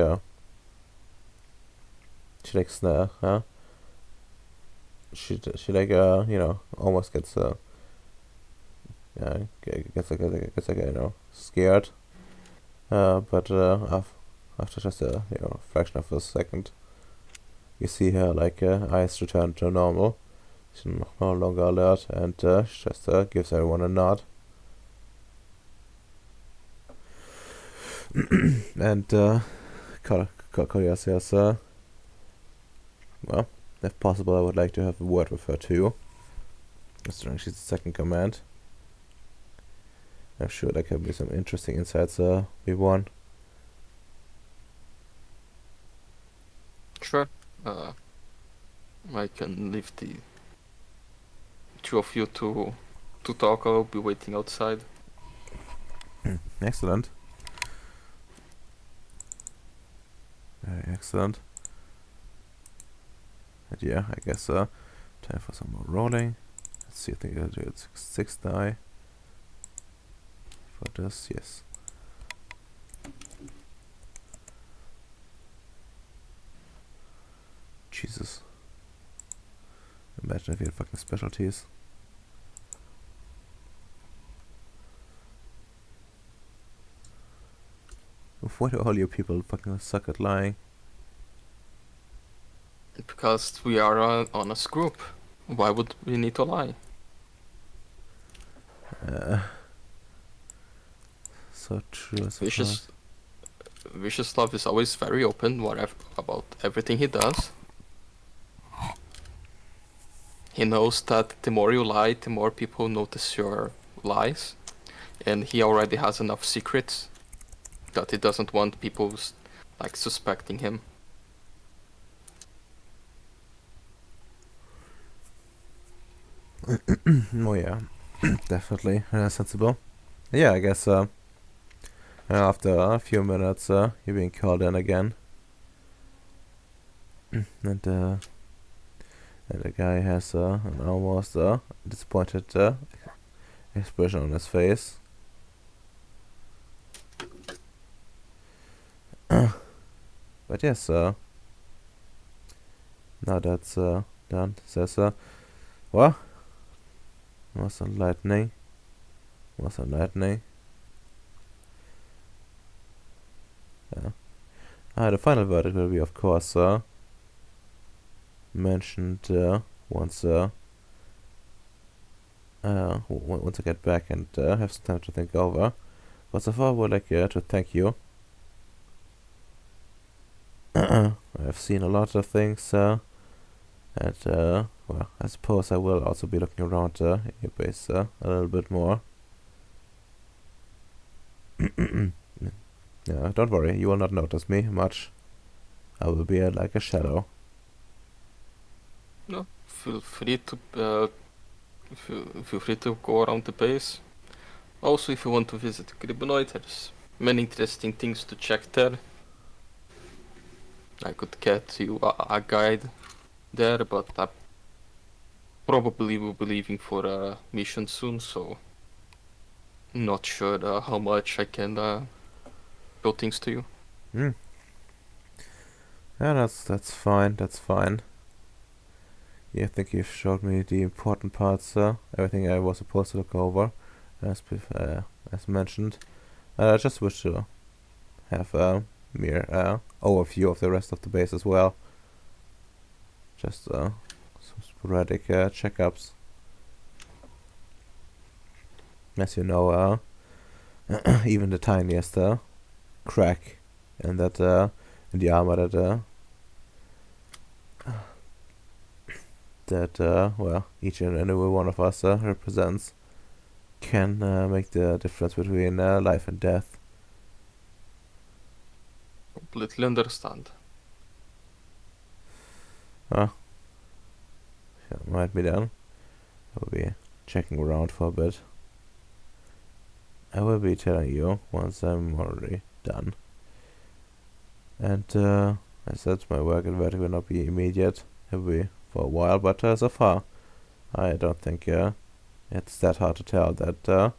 Snare, huh? She like you know, almost gets yeah, gets like you know, scared. But after just a fraction of a second, you see her like eyes return to normal. She's no longer alert, and she just gives everyone a nod. And Korea says, well, if possible, I would like to have a word with her too. Considering she's the second command. I'm sure there can be some interesting insights we won. Sure. I can leave the two of you to talk. I'll be waiting outside. Excellent. Very excellent. And yeah, I guess time for some more rolling. Let's see, I think I'll do it 6 die. For this, yes. Jesus. Imagine if you had fucking specialties. Why do all you people fucking suck at lying? Because we are an honest group. Why would we need to lie? So true, I suppose. Vicious is always very open about everything he does. He knows that the more you lie, the more people notice your lies. And he already has enough secrets that he doesn't want people like suspecting him. Oh yeah, definitely sensible. Yeah, I guess after a few minutes, you're being called in again, and the guy has an almost disappointed expression on his face. But yes, now that's done. Says, what? Was a lightning? Was a lightning? Yeah. The final verdict will be, of course, mentioned once once I get back and have some time to think over. But so far, I would like to thank you. I've seen a lot of things, and well, I suppose I will also be looking around in your base a little bit more. Yeah, don't worry, you will not notice me much. I will be like a shadow. No, feel free to feel free to go around the base. Also, if you want to visit Gribonoid, there's many interesting things to check there. I could get you a guide there, but I probably will be leaving for a mission soon, so not sure how much I can show things to you. Yeah, that's fine. That's fine. Yeah, I think you've showed me the important parts. Everything I was supposed to look over, as mentioned. I just wish to have a mere overview of the rest of the base as well. Just some sporadic checkups. As you know, even the tiniest crack and that in the armor that well, each and every one of us represents can make the difference between life and death. Completely understand. Yeah, might be done. I will be checking around for a bit. I will be telling you once I'm already done. And I said my work in Vertigo will not be immediate. It will be for a while, but so far I don't think it's that hard to tell that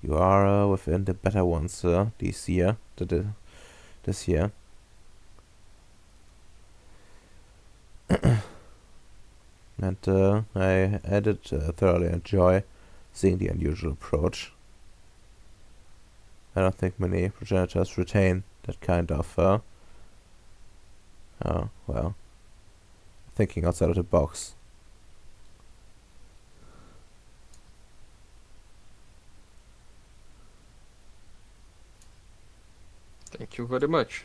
you are within the better ones this year. This year. And I did thoroughly enjoy seeing the unusual approach. I don't think many progenitors retain that kind of, well, thinking outside of the box. Thank you very much.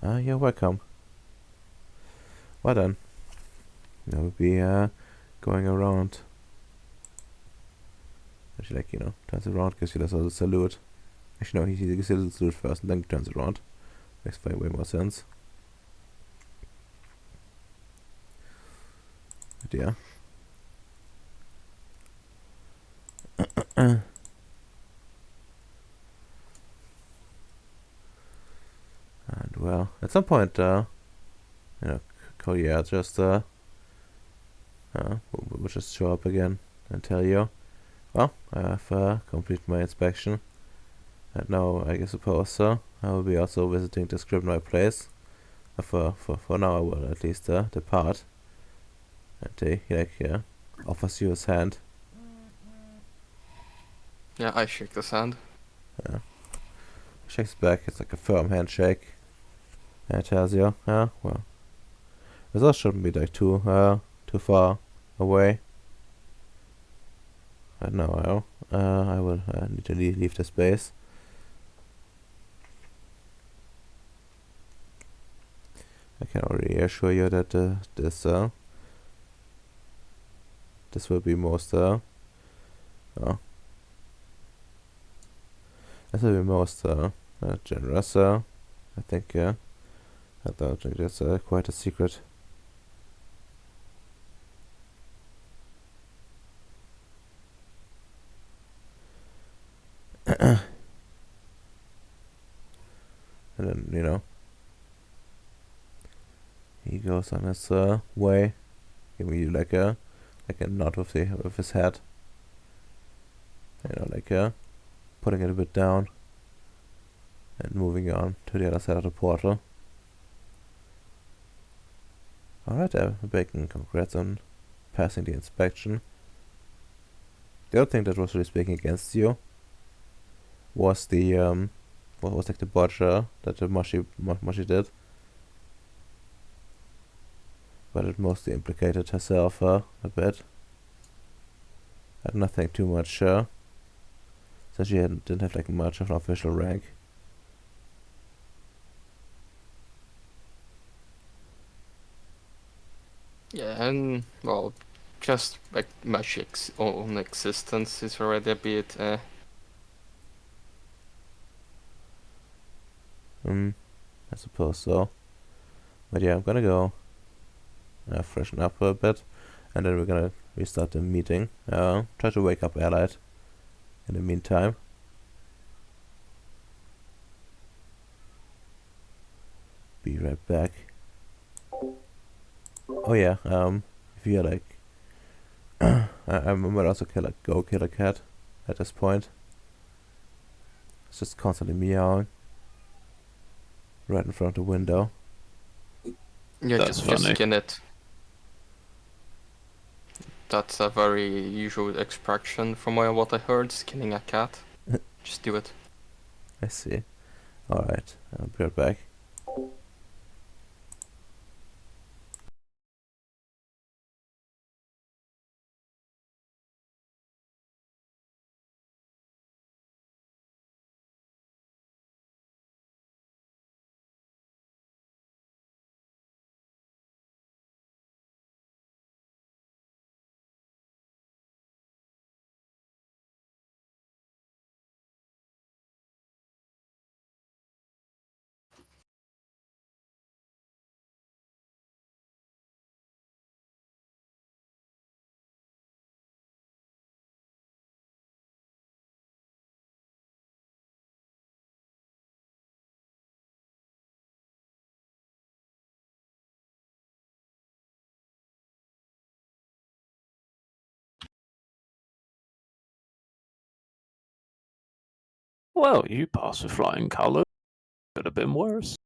You're welcome. Well then, we'll be going around. Actually, like, turns around, gives you this little salute. Actually, no, he gives you a little salute first and then turns around. Makes way more sense. But yeah. And well, at some point, Koya just will just show up again and tell you, well, I have completed my inspection, and now I suppose I will be also visiting the Scribner place. For now, I will at least depart. And he offers you his hand. Yeah, I shake his hand. Shakes back. It's like a firm handshake. And tells you, well, this shouldn't be like too far away. But now I will need to leave the space. I can already assure you that this will be most this will be most generous. I think I don't think that's quite a secret. And then he goes on his way, giving you like a nod with his head. Putting it a bit down and moving on to the other side of the portal. Alright, Bacon, congrats on passing the inspection. The other thing that was really speaking against you was the what was like the butcher that the Moshi did. But it mostly implicated herself a bit. Had nothing too much, so she didn't have like much of an official rank. Yeah, and well, just like magic's own existence is already a bit. I suppose so. But yeah, I'm gonna go freshen up a bit, and then we're gonna restart the meeting. Try to wake up Allied in the meantime. Be right back. Oh yeah, if you're like, I might also go kill a cat at this point. It's just constantly meowing right in front of the window. Yeah, That's just funny. skin it. That's a very usual expression from what I heard. Skinning a cat. Just do it. I see. Alright, I'll be right back. Well, you passed with flying colours. Could have been worse.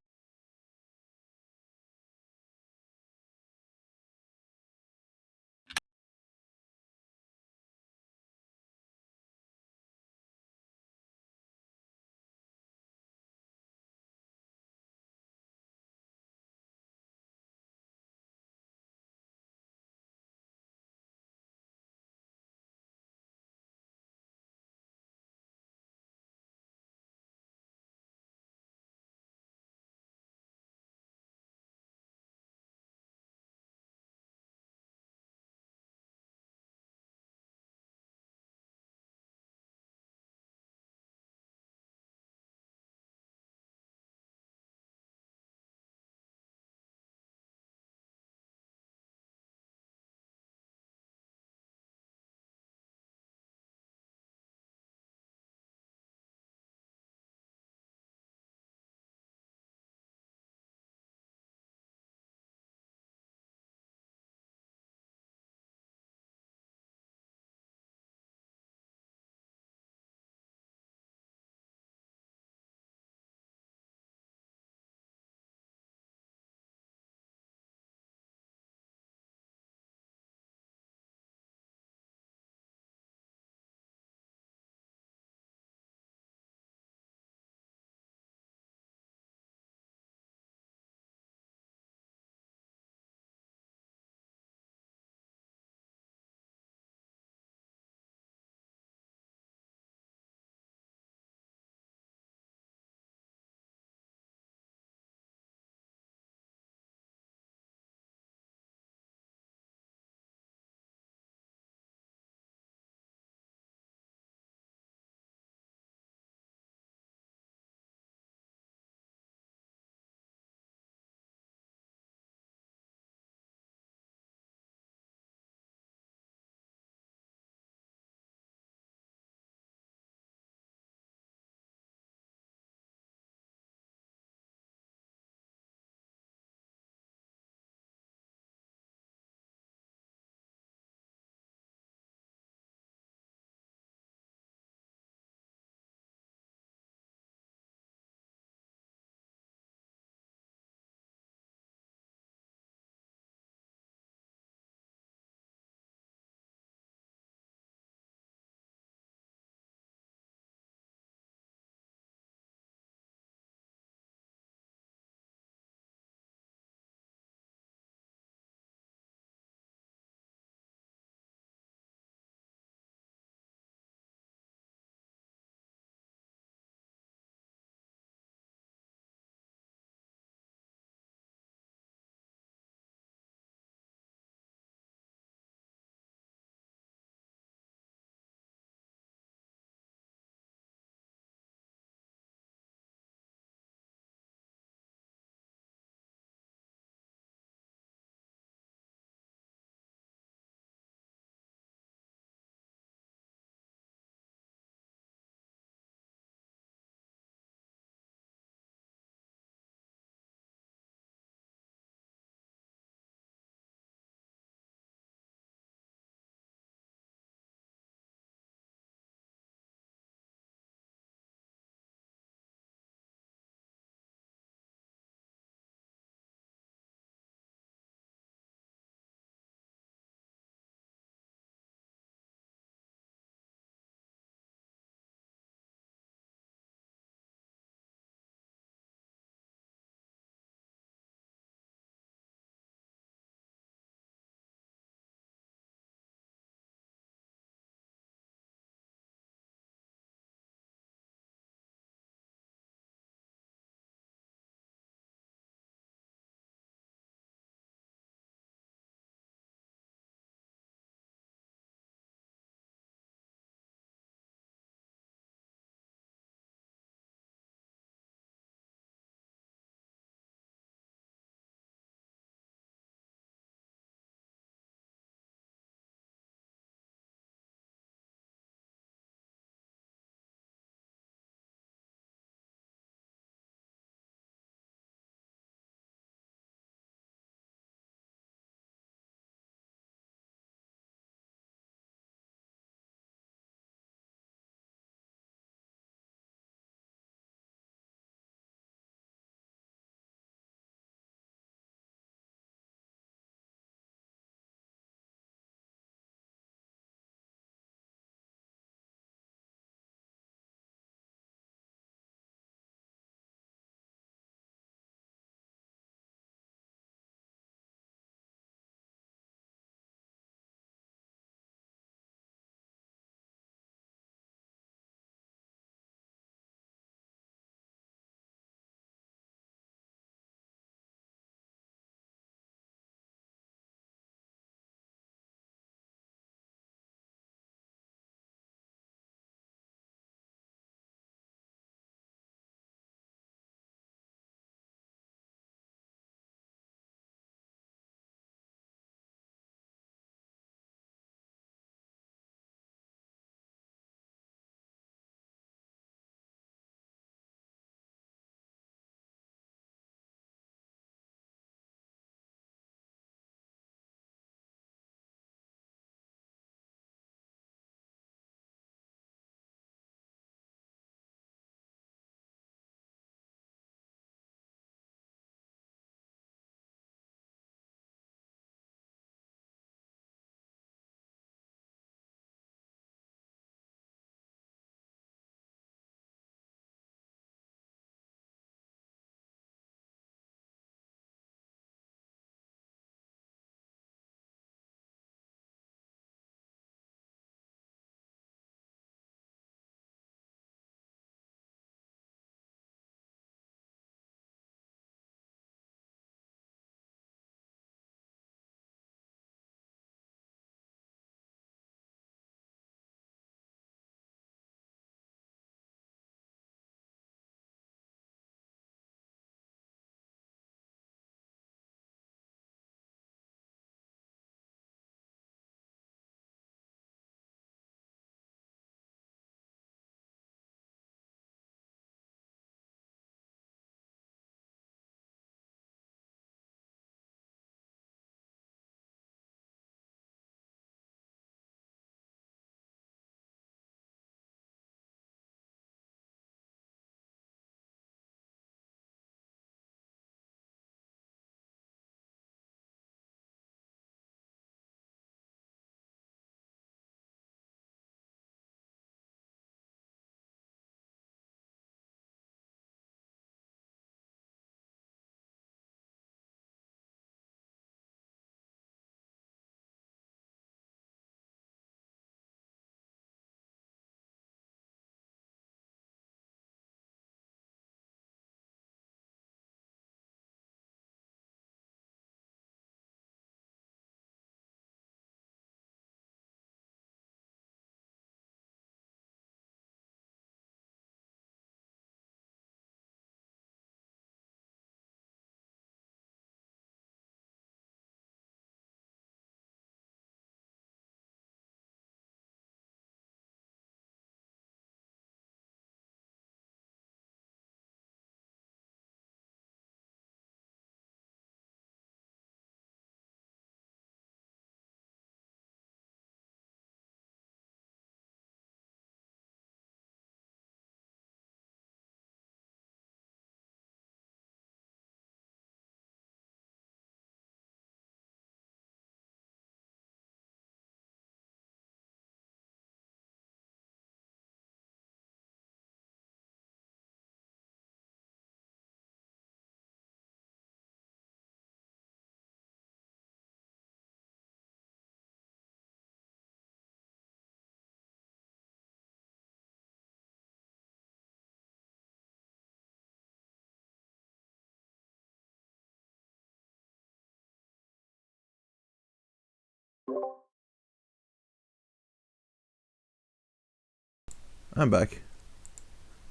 I'm back.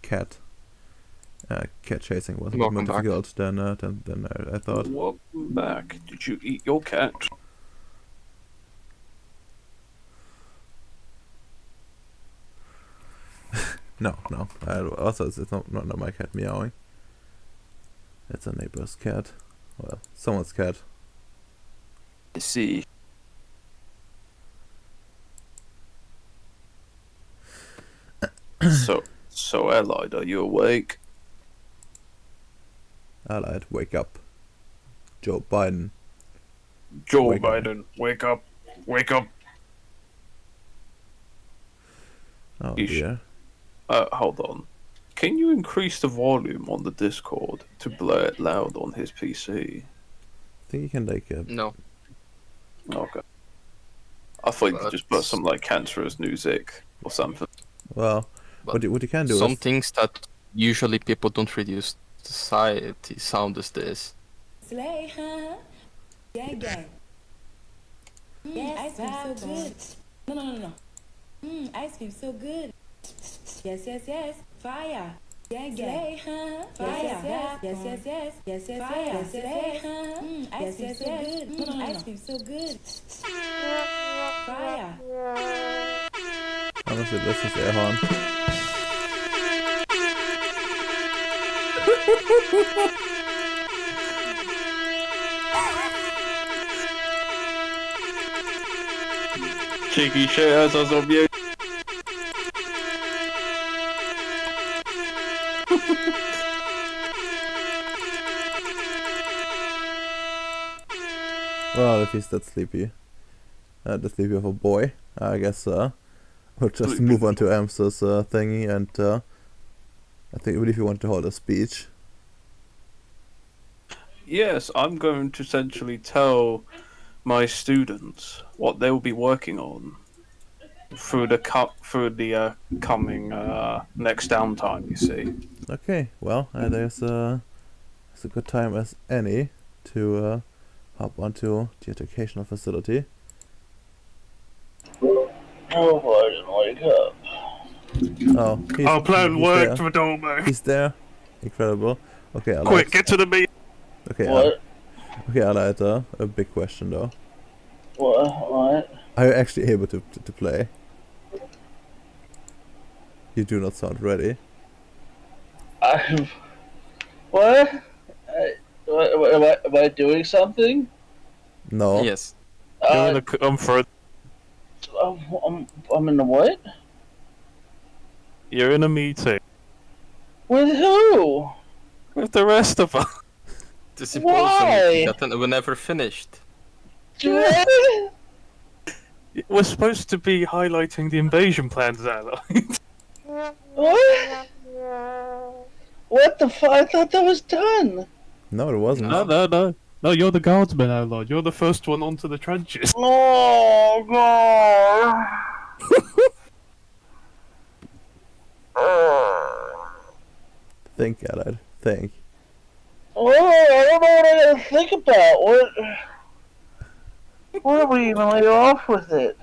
Cat. Cat chasing was a bit more Welcome back. difficult than I thought. Welcome back. Did you eat your cat? No. Also, it's not my cat meowing. It's a neighbor's cat. Well, someone's cat. I see. So Allied, are you awake? Allied, wake up. Joe Biden. Joe Wake up. Biden, wake up. Wake up. Oh You dear. Hold on. Can you increase the volume on the Discord to blare it loud on his PC? I think you can like. No. Okay. I thought you could But- just put some like cancerous music or something. Well, But what you can do Some is. things that usually people don't reduce society sound is this. Slay, huh? Gang, gang. Yes, ice cream so good. No. Ice cream so good. Yes. Fire. Gang, gang. Slay, huh? Fire. Yes. Fire. Slay, huh? Ice cream so good. No. Ice cream so good. Fire. Honestly, das ist air horn. Cheeky shit as I on mute. Well, if he's that sleepy. The sleepy of a boy. I guess we'll just Sleepy. move on to Amster's thingy, and I believe you want to hold a speech. Yes, I'm going to essentially tell my students what they will be working on through the coming next downtime. You see. Okay, well, it's a good time as any to hop onto the educational facility. Oh, I didn't wake up. Oh, Our plan he's worked, there. Madome. He's there. Incredible. Okay, Allied. Quick, get to the meeting. Okay, What? Okay, Allied, a big question though. What? Are you actually able to play? You do not sound ready. What? Am I doing something? No. Yes. You're in a comfort. I'm in the what? You're in a meeting With who? with the rest of us. The symposium Why? that we never finished. What? We're supposed to be highlighting the invasion plans, Allied. What? What the fuck? I thought that was done. No, it wasn't. No. No, you're the guardsman, Allied. You're the first one onto the trenches. Oh god. Think, Allied. Think. Oh, I don't know what I gotta think about. What do we even lay off with it?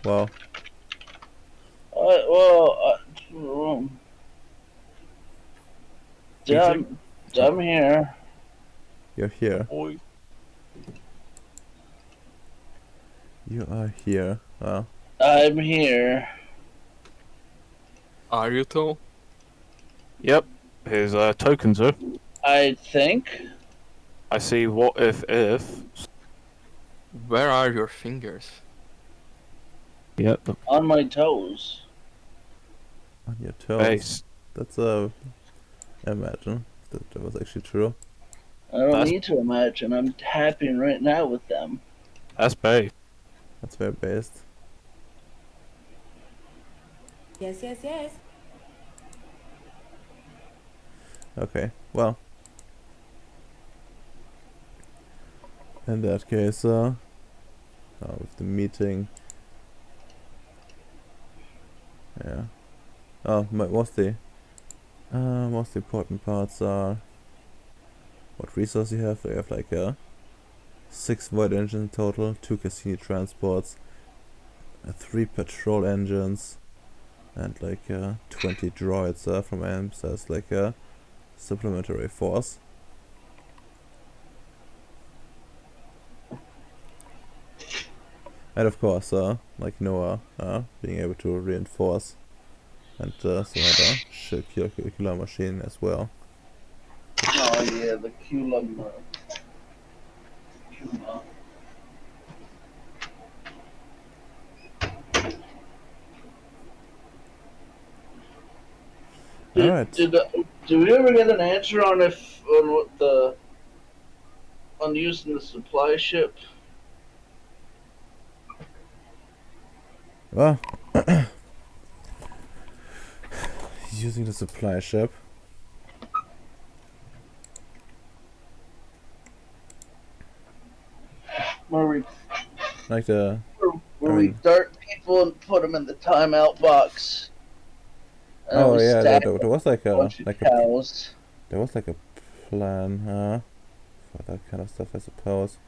Well, I'm here. you're here. Boy. You are here. Well, I'm here. Are you though? Yep. Here's tokens, sir. I think. I see what if. Where are your fingers? Yep. On my toes. on your toes. Base. That's imagine that was actually true. I don't That's- need to imagine. I'm tapping right now with them. That's base. That's very based. Yes. Okay, well. In that case, with the meeting. Yeah. Oh, most important parts are what resource you have. You have like 6 void engines in total, 2 Cassini transports, 3 patrol engines, and like 20 droids from AMS as like a supplementary force. And of course, like Noah, being able to reinforce and some other killer machine as well. Oh yeah, the Cula. Alright. Did we ever get an answer on what the on using the supply ship? Well, he's using the supply ship. Where we Like the where I we mean, dart people and put them in the timeout box, and then oh we yeah, stack there a was like bunch of cows. there was like a plan for that kind of stuff, I suppose.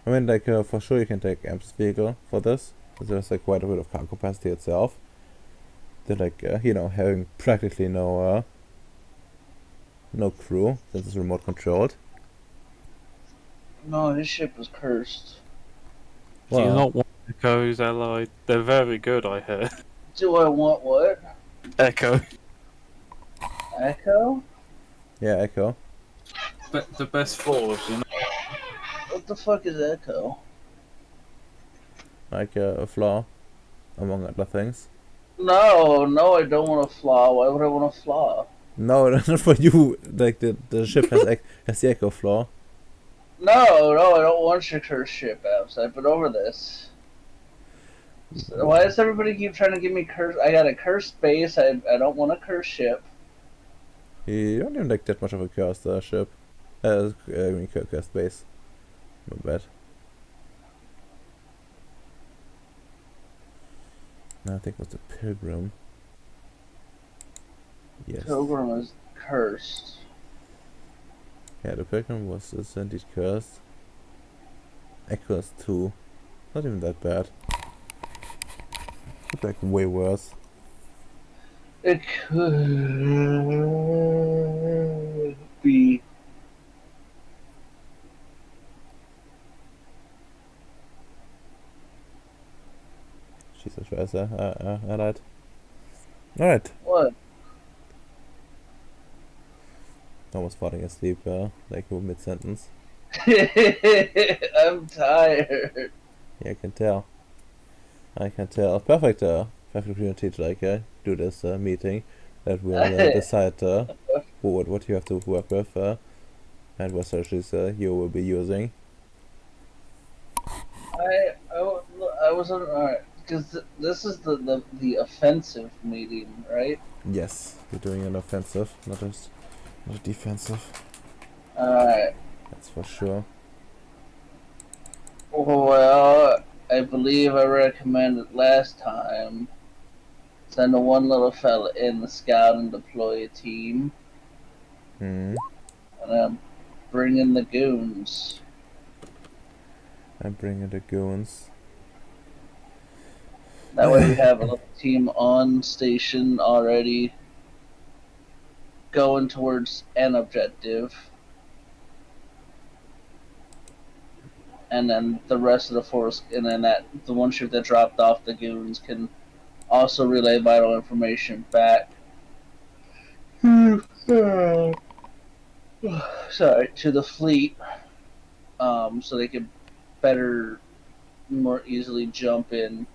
I mean, like for sure you can take Amp's vehicle for this, because there's like quite a bit of cargo capacity itself. They're like having practically no crew since it's remote controlled. No, his ship was cursed. Do you Well, not want Echo's allied? They're very good, I hear. Do I want what? Echo. Echo? yeah, Echo. But the best force, you know. What the fuck is Echo? Like a flaw, among other things. No, I don't want a flaw. Why would I want a flaw? No, not for you. Like the ship has the Echo flaw. No, I don't want your cursed ship, Abs. I've been over this. Why does everybody keep trying to give me cursed? I got a cursed base. I don't want a cursed ship. You don't even like that much of a cursed ship. I mean, cursed base. Not bad. No, I think it was the Pilgrim. Yes. Pilgrim is cursed. Yeah, the Pilgrim is indeed cursed. Echo is 2. Not even that bad. It's like way worse. It could be. Jesus Christ, alright. Alright. What? Almost falling asleep, like mid-sentence. I'm tired. Yeah, I can tell. Perfect, perfect opportunity to like do this meeting that will decide what you have to work with and what strategies you will be using. I was alright because this is the offensive meeting, right? Yes, you're doing an offensive, not a defensive. Alright. That's for sure. Well, I believe I recommended last time send a one little fella in the scout and deploy a team, Hmm. and then bring in the goons. I'm bringing the goons. That way we have a little team on station already going towards an objective. And then the rest of the force, and then the one ship that dropped off the goons can also relay vital information back. Sorry, to the fleet, so they can more easily jump in.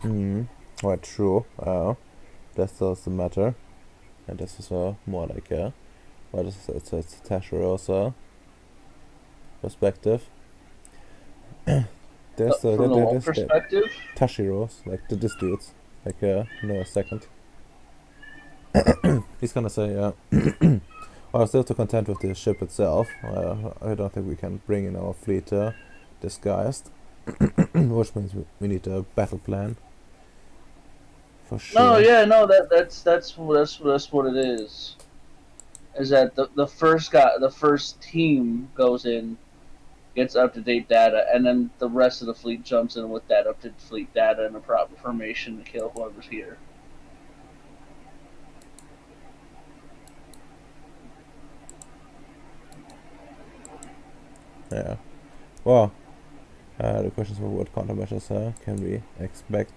Hmm. Quite true. That's also the matter, and this is more like it's Tashiro's perspective. There's From the one perspective, Tashiro's, like this dude's, like no, a second. He's gonna say, well, still to contend with the ship itself. I don't think we can bring in our fleet disguised, which means we need a battle plan. For sure. no, yeah, no, that's what it is. is that the first team goes in, gets up to date data, and then the rest of the fleet jumps in with that up to date fleet data in a proper formation to kill whoever's here. Yeah. Well, the questions for what countermeasures can we expect?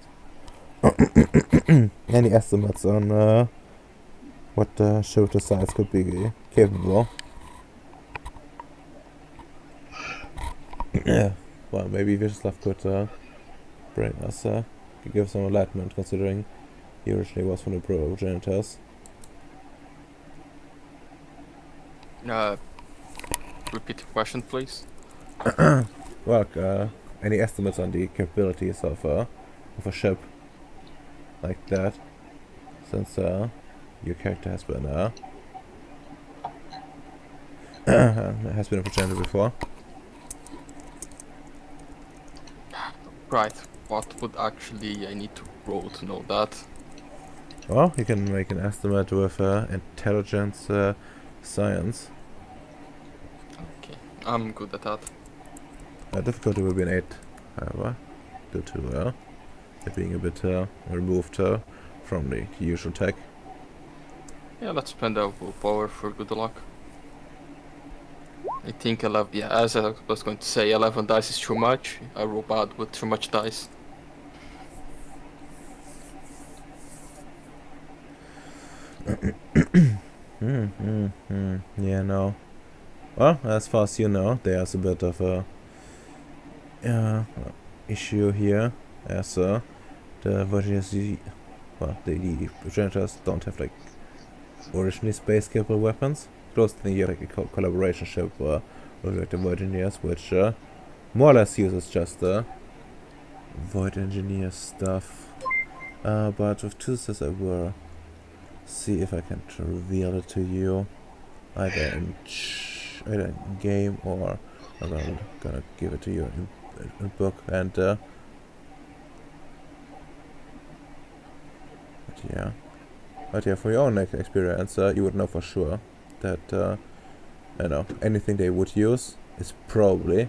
Any estimates on what the ship size could be capable? Yeah. Well, maybe Vyacheslav could bring us, give some enlightenment, considering he originally was from the progenitors. Repeat the question, please. Well, any estimates on the capabilities of a ship like that? Since your character has been has been a progenitor before. Right. What would actually I need to roll to know that? Well, you can make an estimate with intelligence, science. Okay, I'm good at that. Difficulty will be an 8, however, due to it being a bit removed from the usual tech. Yeah, let's spend our willpower for good luck. I think 11, yeah, as I was going to say, 11 dice is too much. I roll bad with too much dice. Yeah, no. Well, as far as you know, there's a bit of a issue here, as the Voyagers, well, the progenitors don't have like originally space capable weapons. Closely, you have like a collaboration ship with like the Void Engineers, which more or less uses just Void Engineer stuff. But with Tuesdays, I will see if I can reveal it to you, either in game, or I'm gonna give it to you in book. And but yeah, for your own experience, you would know for sure that anything they would use is probably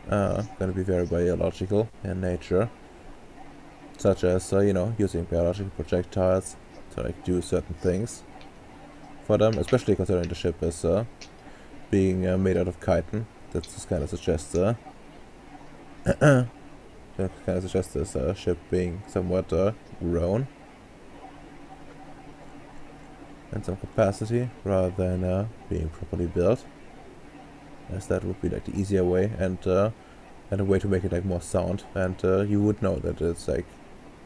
gonna be very biological in nature, such as using biological projectiles to like do certain things for them, especially considering the ship is being made out of chitin. That just kind of suggests this ship being somewhat grown in some capacity, rather than being properly built, as that would be like the easier way, and a way to make it like more sound. And you would know that it's like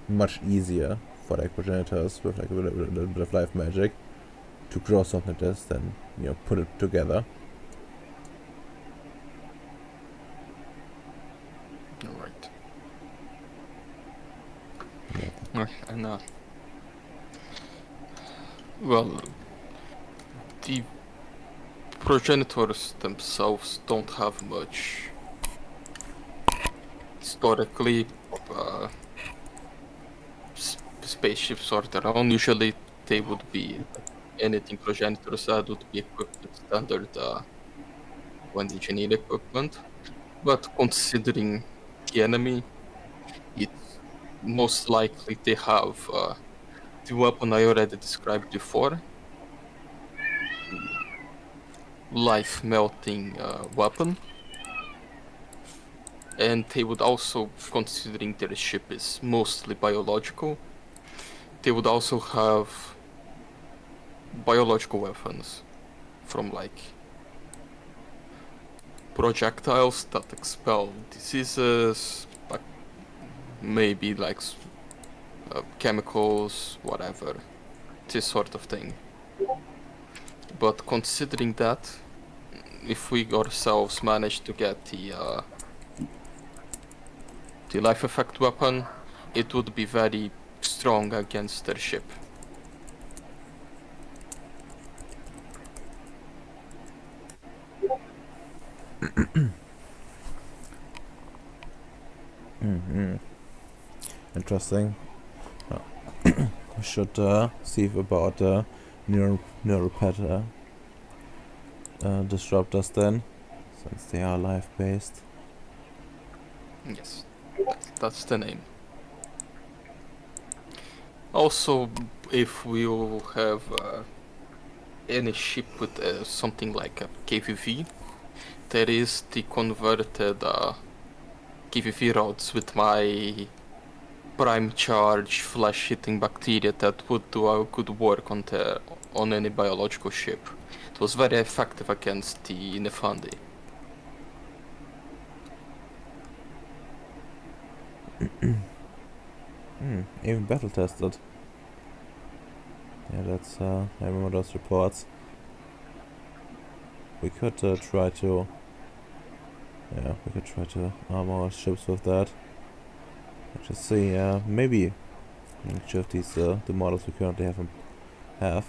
much easier for like progenitors with like a little bit of life magic to grow something like this than put it together. Alright. Yeah. And well, the progenitors themselves don't have much historically spaceships of their own. Usually they would be anything progenitors had would be equipped with standard one engineer equipment. But considering the enemy, it's most likely they have the weapon I already described before, life melting weapon. And they would also, considering their ship is mostly biological, they would also have biological weapons from like projectiles that expel diseases, like maybe like chemicals, whatever, this sort of thing. But considering that, if we ourselves manage to get the life effect weapon, it would be very strong against their ship. Interesting. We should see about neural pet disruptors then, since they are life-based. Yes, that's the name. Also, if we will have any ship with something like a KVV, there is the converted KVV rods with my prime charge flash hitting bacteria that would do a good work on any biological ship. It was very effective against the Nefandi. Even battle tested. Yeah, that's I remember those reports. We could try to arm our ships with that. Just see, maybe each of these the models we currently are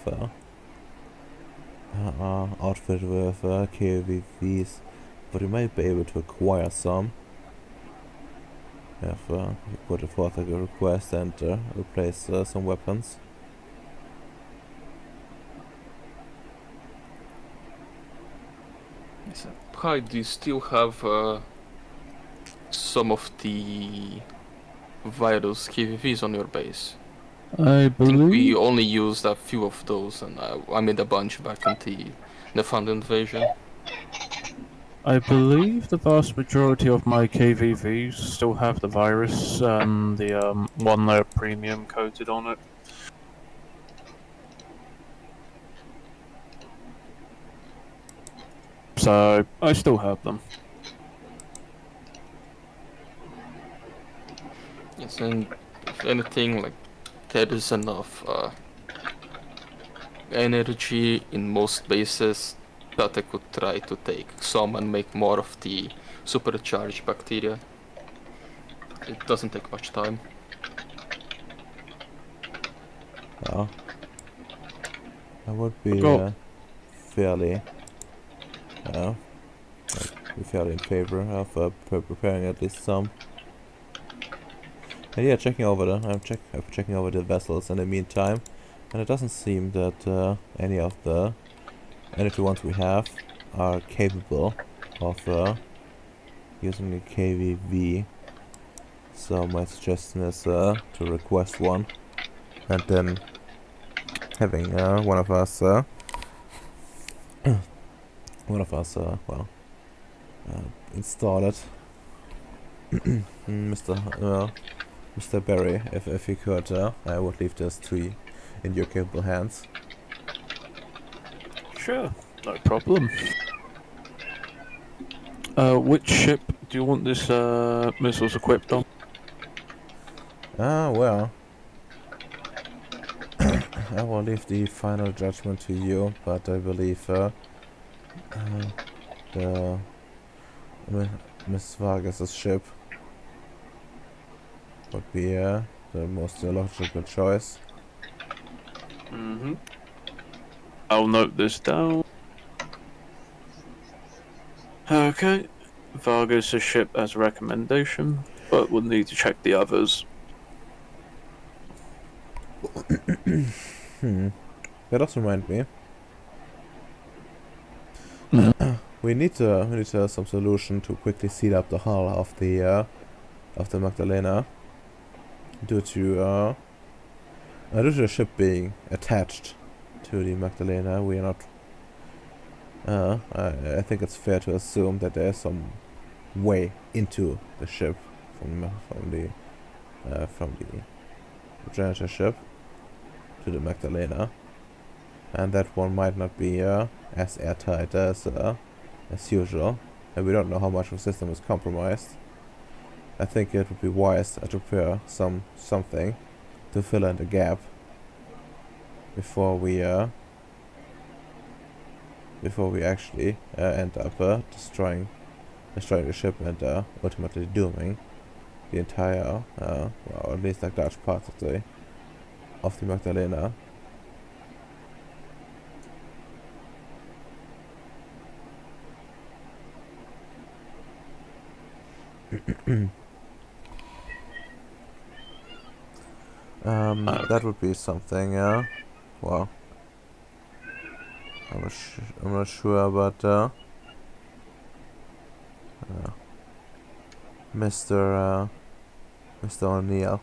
outfitted with KVVs, but we might be able to acquire some if you put forth a request and replace some weapons. Hi, do you still have some of the virus KVVs on your base? I I think we believe only used a few of those, and I made a bunch back in the Nefand invasion. the vast majority of my KVVs still have the virus and the 1 layer premium coated on it. So I still have them. Yes, and if anything, like there is enough energy in most bases that I could try to take some and make more of the supercharged bacteria. It doesn't take much time. Well, I would be Got fairly, be fairly in favor of preparing at least some. And yeah, checking over the vessels in the meantime, and it doesn't seem that any of the energy ones we have are capable of using a KVV. So my suggestion is to request one, and then having one of us, install it. Mr. Barry, if you could, I would leave this to you in your capable hands. Sure, no problem. Which ship do you want this missiles equipped on? Well, I will leave the final judgment to you, but I believe the Miss Vargas's ship would be the most logical choice. Mm-hmm. I'll note this down. Okay. Vargas' ship as a recommendation, but we'll need to check the others. That does remind me. We need some solution to quickly seal up the hull of the Magdalena due to the ship being attached to the Magdalena. We are not. I think it's fair to assume that there is some way into the ship from the janitor ship to the Magdalena, and that one might not be as airtight as usual, and we don't know how much of the system is compromised. I think it would be wise to prepare something to fill in the gap before we actually end up destroying the ship and ultimately dooming the entire, or at least like large parts of the Magdalena. That would be something. Well, I'm not sure, but Mr. Mr. O'Neill.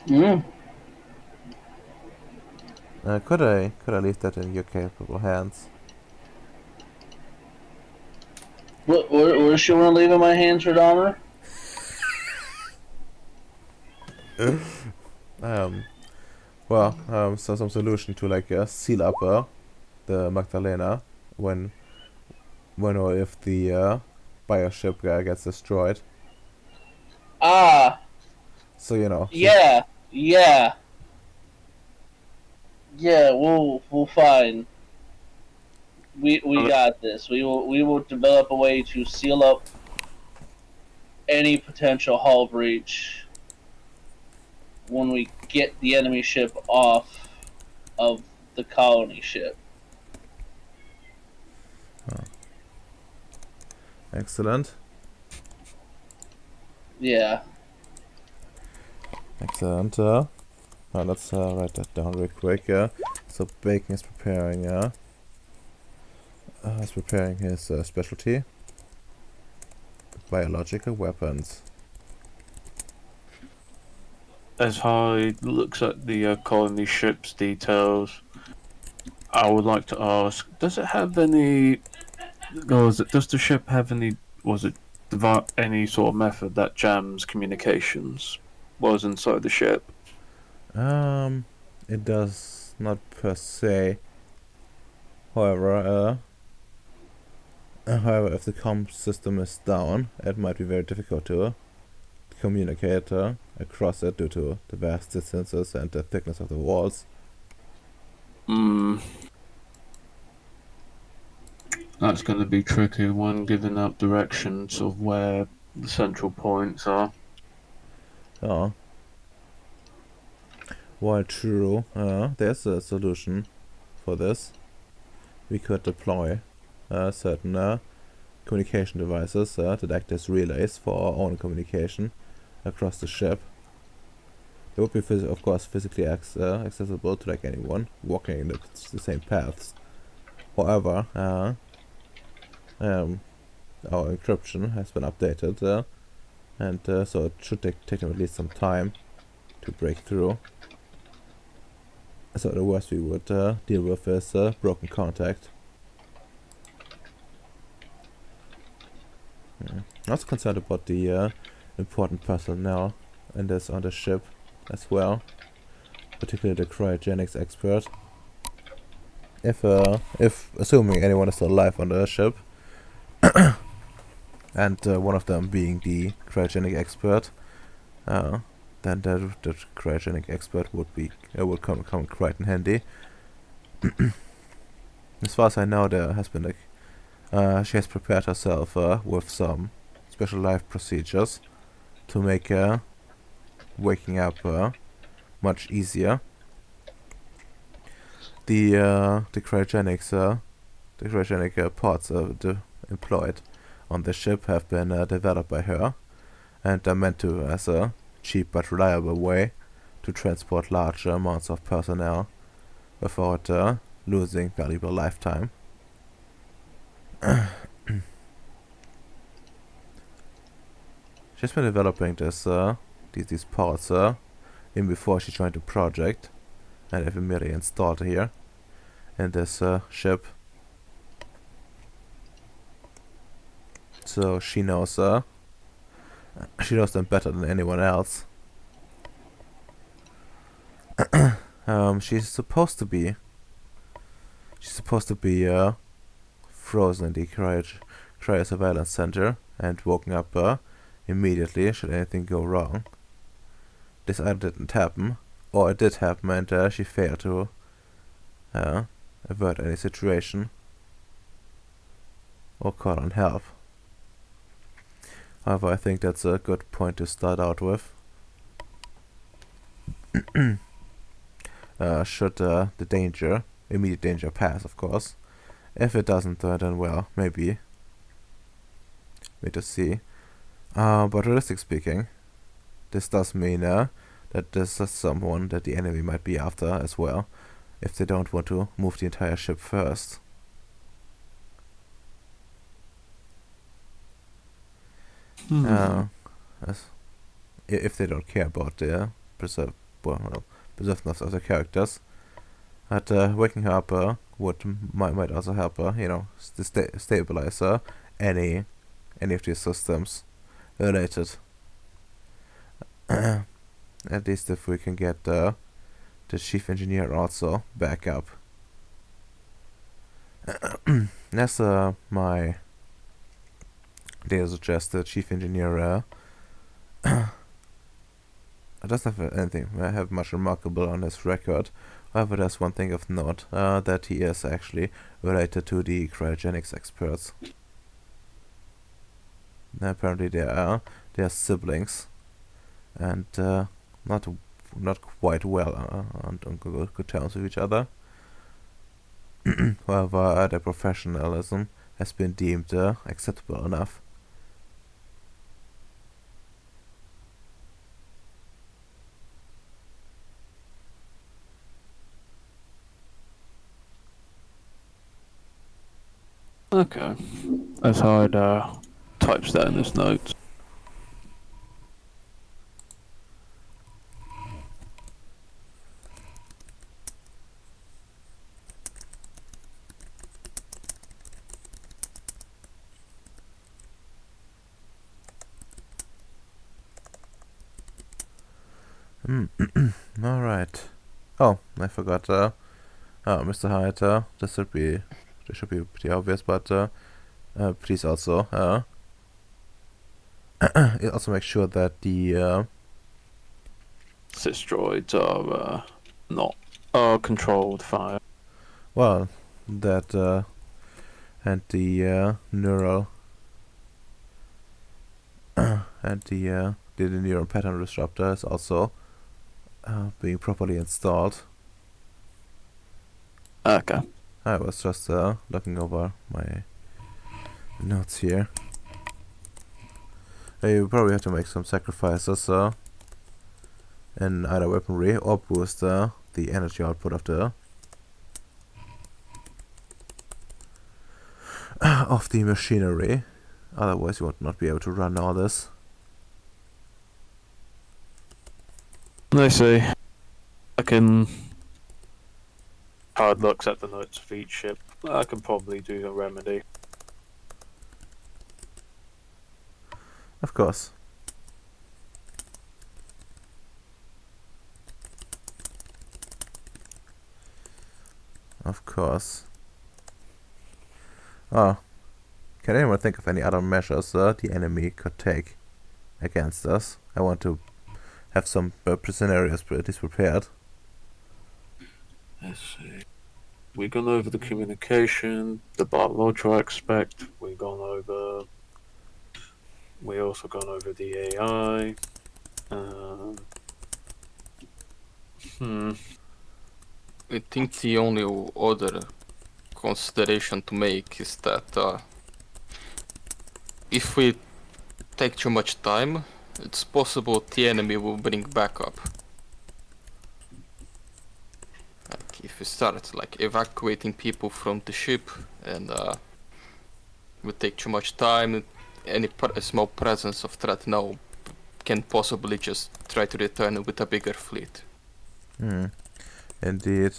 Mm. Could I leave that in your capable hands? What does she want to leave in my hands, Your Honor? So some solution to like seal up the Magdalena when or if the bioship gets destroyed. Ah, So you know, yeah, yeah, yeah. We'll find. We got this. We will develop a way to seal up any potential hull breach when we get the enemy ship off of the colony ship. excellent, Yeah. excellent. Now let's write that down real quick. So Bacon is preparing. Is preparing his specialty, biological weapons. As Hyde looks at the colony ship's details, I would like to ask: does it have any? Does the ship have any? Was it any sort of method that jams communications? Was inside the ship? It does not per se. However, if the comm system is down, it might be very difficult to communicate across it due to the vast distances and the thickness of the walls. That's going to be tricky when giving up directions of where the central points are. Oh. While true, there's a solution for this. We could deploy certain communication devices that act as relays for our own communication across the ship. They would be, of course, physically accessible to like anyone walking in the same paths. However, our encryption has been updated, and so it should take them at least some time to break through. So the worst we would deal with is broken contact. I'm also concerned about the important personnel on the ship as well, particularly the cryogenics expert. If assuming anyone is still alive on the ship, and one of them being the cryogenic expert, then the cryogenic expert would come quite in handy. As far as I know, there has been she has prepared herself with some special life procedures to make waking up much easier. The cryogenic parts employed on the ship have been developed by her, and are meant to as a cheap but reliable way to transport large amounts of personnel without losing valuable lifetime. She's been developing these parts even before she joined the project, and I've immediately installed here in this ship. So she knows them better than anyone else. She's supposed to be frozen in the cryo surveillance center and woken up immediately should anything go wrong. This either didn't happen, or it did happen and she failed to avert any situation or call on help. However, I think that's a good point to start out with. Should the immediate danger pass, of course. If it doesn't, then well, maybe. Wait to see. But realistic speaking, this does mean that this is someone that the enemy might be after as well. if they don't want to move the entire ship first. As if they don't care about their preservedness of the characters. But waking her up might also help her, to stabilize any of these systems related. At least if we can get the chief engineer also back up. As my data suggests, the chief engineer doesn't have anything much remarkable on his record. However, there's one thing of note, that he is actually related to the cryogenics experts. Apparently they are siblings, and not quite well on good terms with each other. However, their professionalism has been deemed acceptable enough. Okay. As Hyde types that in his notes. Alright. Oh, I forgot. Mr. Hyde, this should be pretty obvious, but please also also make sure that the Cis droids are not controlled fire. well, that and the neural and the neural pattern disruptor is also being properly installed. Okay. I was just looking over my notes here. You probably have to make some sacrifices in either weaponry or boost the energy output of the of the machinery. Otherwise, you would not be able to run all this. I see. I can. Hard looks at the notes of each ship. I can probably do a remedy. Of course. Of course. Oh. Can anyone think of any other measures the enemy could take against us? I want to have some scenarios at least prepared. Let's see. We've gone over the communication, the biological aspect. We've also gone over the AI. I think the only other consideration to make is that if we take too much time, it's possible the enemy will bring backup. Like if we start evacuating people from the ship and we take too much time, any small presence of threat now can possibly just try to return with a bigger fleet. Indeed.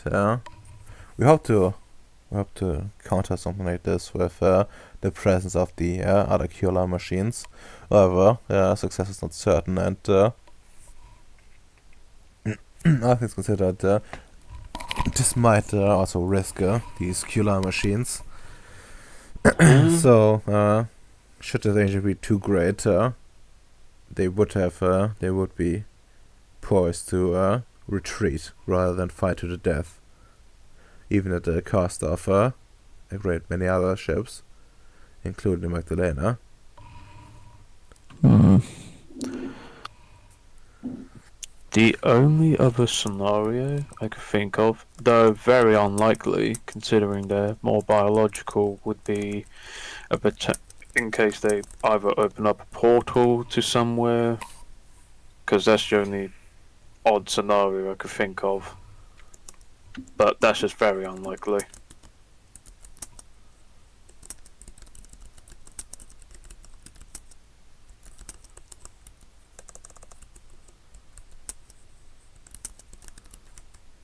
We hope to counter something like this with the presence of the other QLR machines. However, success is not certain, and all things considered, this might also risk these QLR machines. So, should the danger be too great, they would be poised to retreat rather than fight to the death, even at the cost of a great many other ships, including Magdalena. The only other scenario I could think of, though very unlikely considering they're more biological, would be in case they either open up a portal to somewhere, because that's the only odd scenario I could think of. but that's just very unlikely.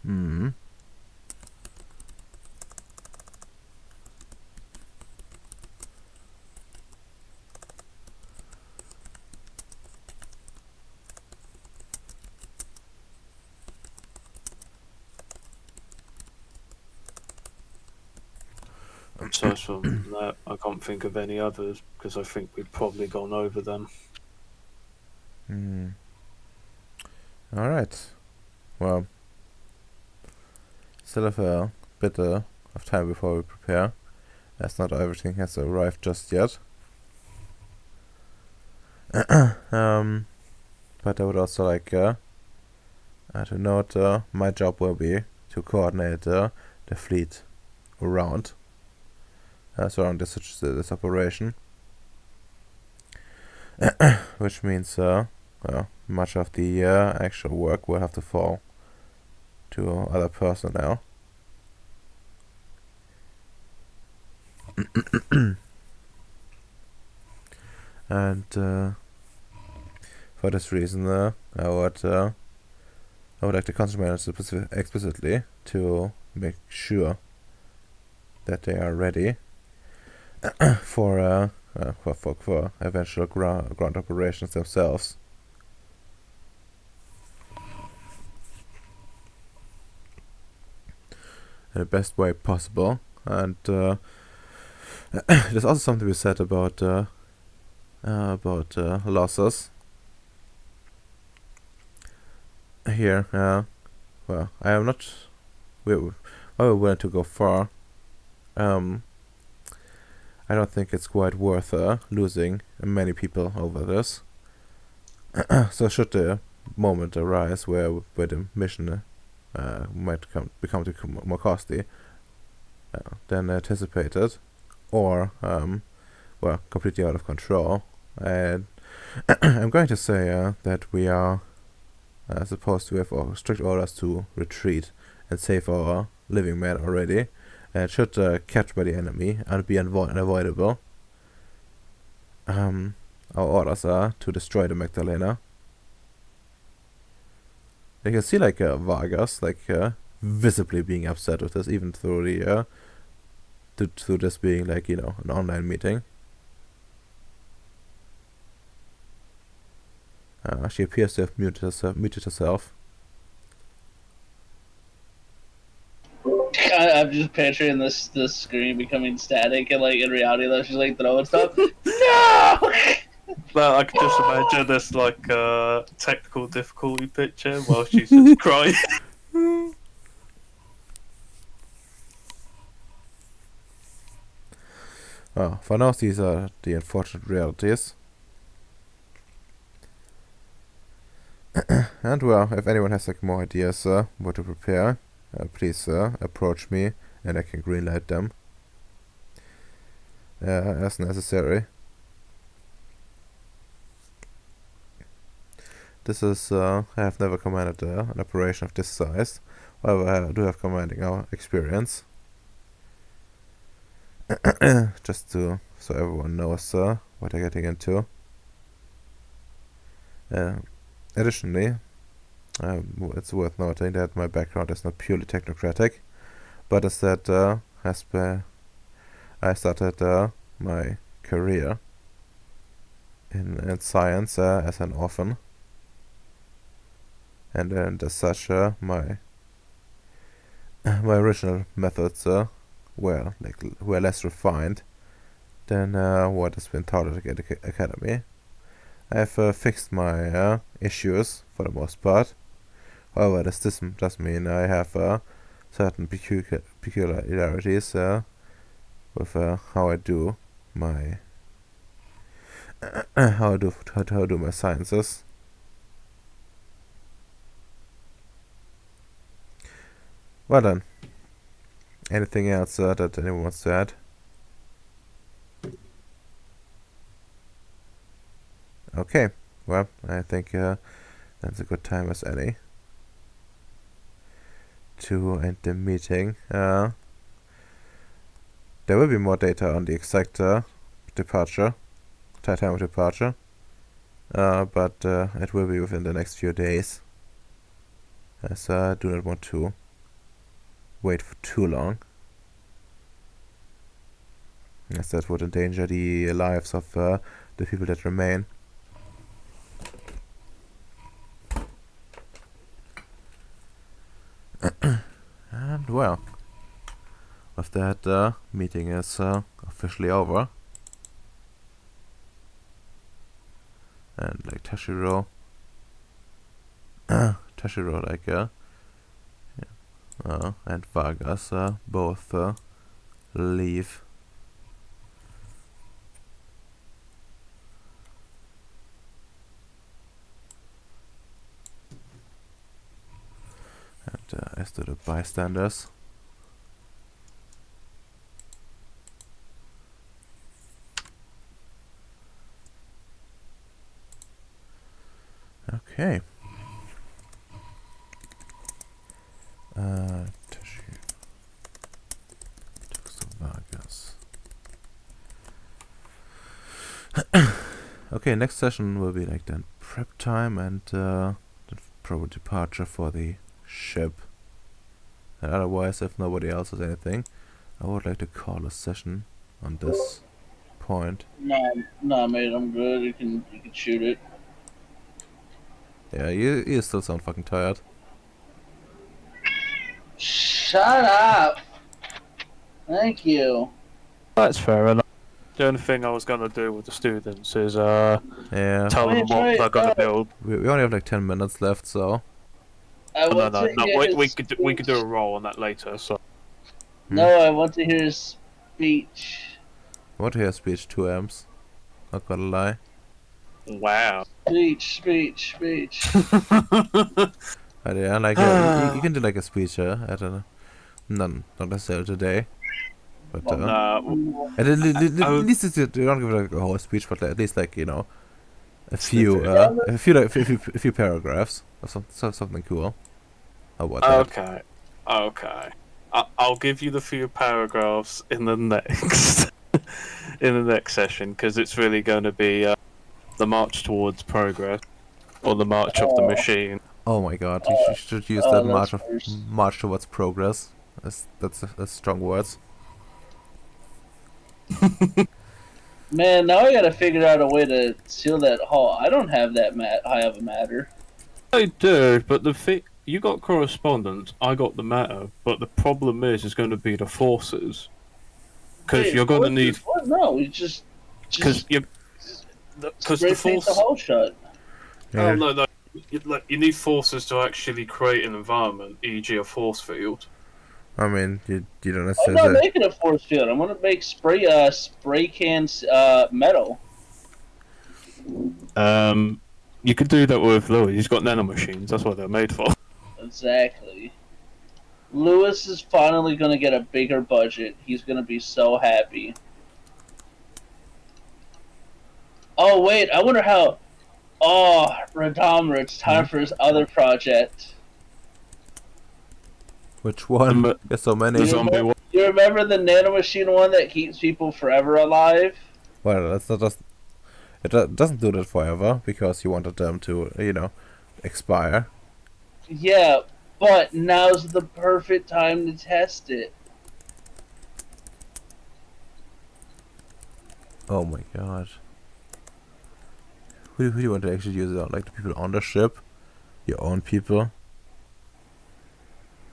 Hmm. So from that, I can't think of any others because I think we've probably gone over them. Hmm. All right. Well, still have a bit of time before we prepare, as not everything has arrived just yet. But I would also like to note my job will be to coordinate the fleet around surround this operation, which means much of the actual work will have to fall to other personnel. And for this reason, I would like to concentrate explicitly to make sure that they are ready for eventual ground operations themselves. In the best way possible. And there's also something to be said about losses. Here, well, I am not we're willing to go far. I don't think it's quite worth losing many people over this. So should the moment arise where the mission might become more costly than anticipated, or well, completely out of control, and I'm going to say that we are supposed to have strict orders to retreat and save our living men already, and should captured by the enemy and be unavoidable. Our orders are to destroy the Magdalena. You can see like Vargas visibly being upset with this, even through the through this being like, you know, an online meeting. She appears to have muted herself. I'm just picturing this screen becoming static, and like in reality, though, she's like throwing stuff. No. Well, I could just imagine this like technical difficulty picture while she's just crying. Well, for now, these are the unfortunate realities. And well, if anyone has like more ideas what to prepare, please approach me and I can greenlight them as necessary. This is I have never commanded an operation of this size. However, I do have commanding experience. Just so everyone knows what they're getting into. Additionally, it's worth noting that my background is not purely technocratic, but instead I started my career in science as an orphan, and as such my original methods were less refined than what has been taught at the academy. I have fixed my issues for the most part. However, this does mean I have certain peculiarities with how I do my how I do my sciences. Well then, anything else that anyone wants to add? Okay, well, I think that's a good time as any. to end the meeting. There will be more data on the exact departure, time of departure, but it will be within the next few days, as I do not want to wait for too long, as that would endanger the lives of the people that remain. And well, with that, meeting is officially over. And like Tashiro, like and Vargas both leave. And as to the bystanders, okay. Tashiro talks to Vargas. Okay, next session will be like then prep time and the probable departure for the ship. And otherwise, if nobody else has anything, I would like to call a session on this point. Nah, mate, I'm good. You can shoot it. Yeah, you still sound fucking tired. Shut up. Thank you. That's fair enough. The only thing I was gonna do with the students is Yeah, tell them Wait, what wait, they're gonna build. we only have like 10 minutes left, so I Oh, want no, to no, hear his we could do a speech. roll on that later. So No, I want to hear his speech. I want to hear a speech 2 amps. Not gonna lie. wow. Speech. Yeah, like you can do like a speech at a not necessarily today, but No, at I would- least you don't give like a whole speech, but at least like a Snippet. few paragraphs or something cool. How about that? Okay. I'll give you the few paragraphs in the next in the next session because it's really going to be the march towards progress or the march of the machine. Oh my god, you should use that march towards progress. That's strong words. Man, now I gotta figure out a way to seal that hull. I don't have that high of a matter. I do, but you got correspondence, I got the matter, but the problem is going to be the forces because Wait, you're going to need what? No, we just because the spray paint force. the hull shut. Oh no. You need forces to actually create an environment, e.g., a force field. I mean, you don't I'm necessarily. not making a force field. I'm gonna make spray cans metal. You could do that with Louis. He's got nanomachines. That's what they're made for. Exactly. Lewis is finally gonna get a bigger budget. He's gonna be so happy. Oh wait, I wonder how. Oh, Radomer, it's time for his other project. Which one? The There's so many. The zombie one. You remember the nanomachine one that keeps people forever alive? Well, that's not just. It doesn't do that forever because you wanted them to, expire. Yeah, but now's the perfect time to test it. Oh my god. Who do you want to actually use it on? Like the people on the ship? Your own people?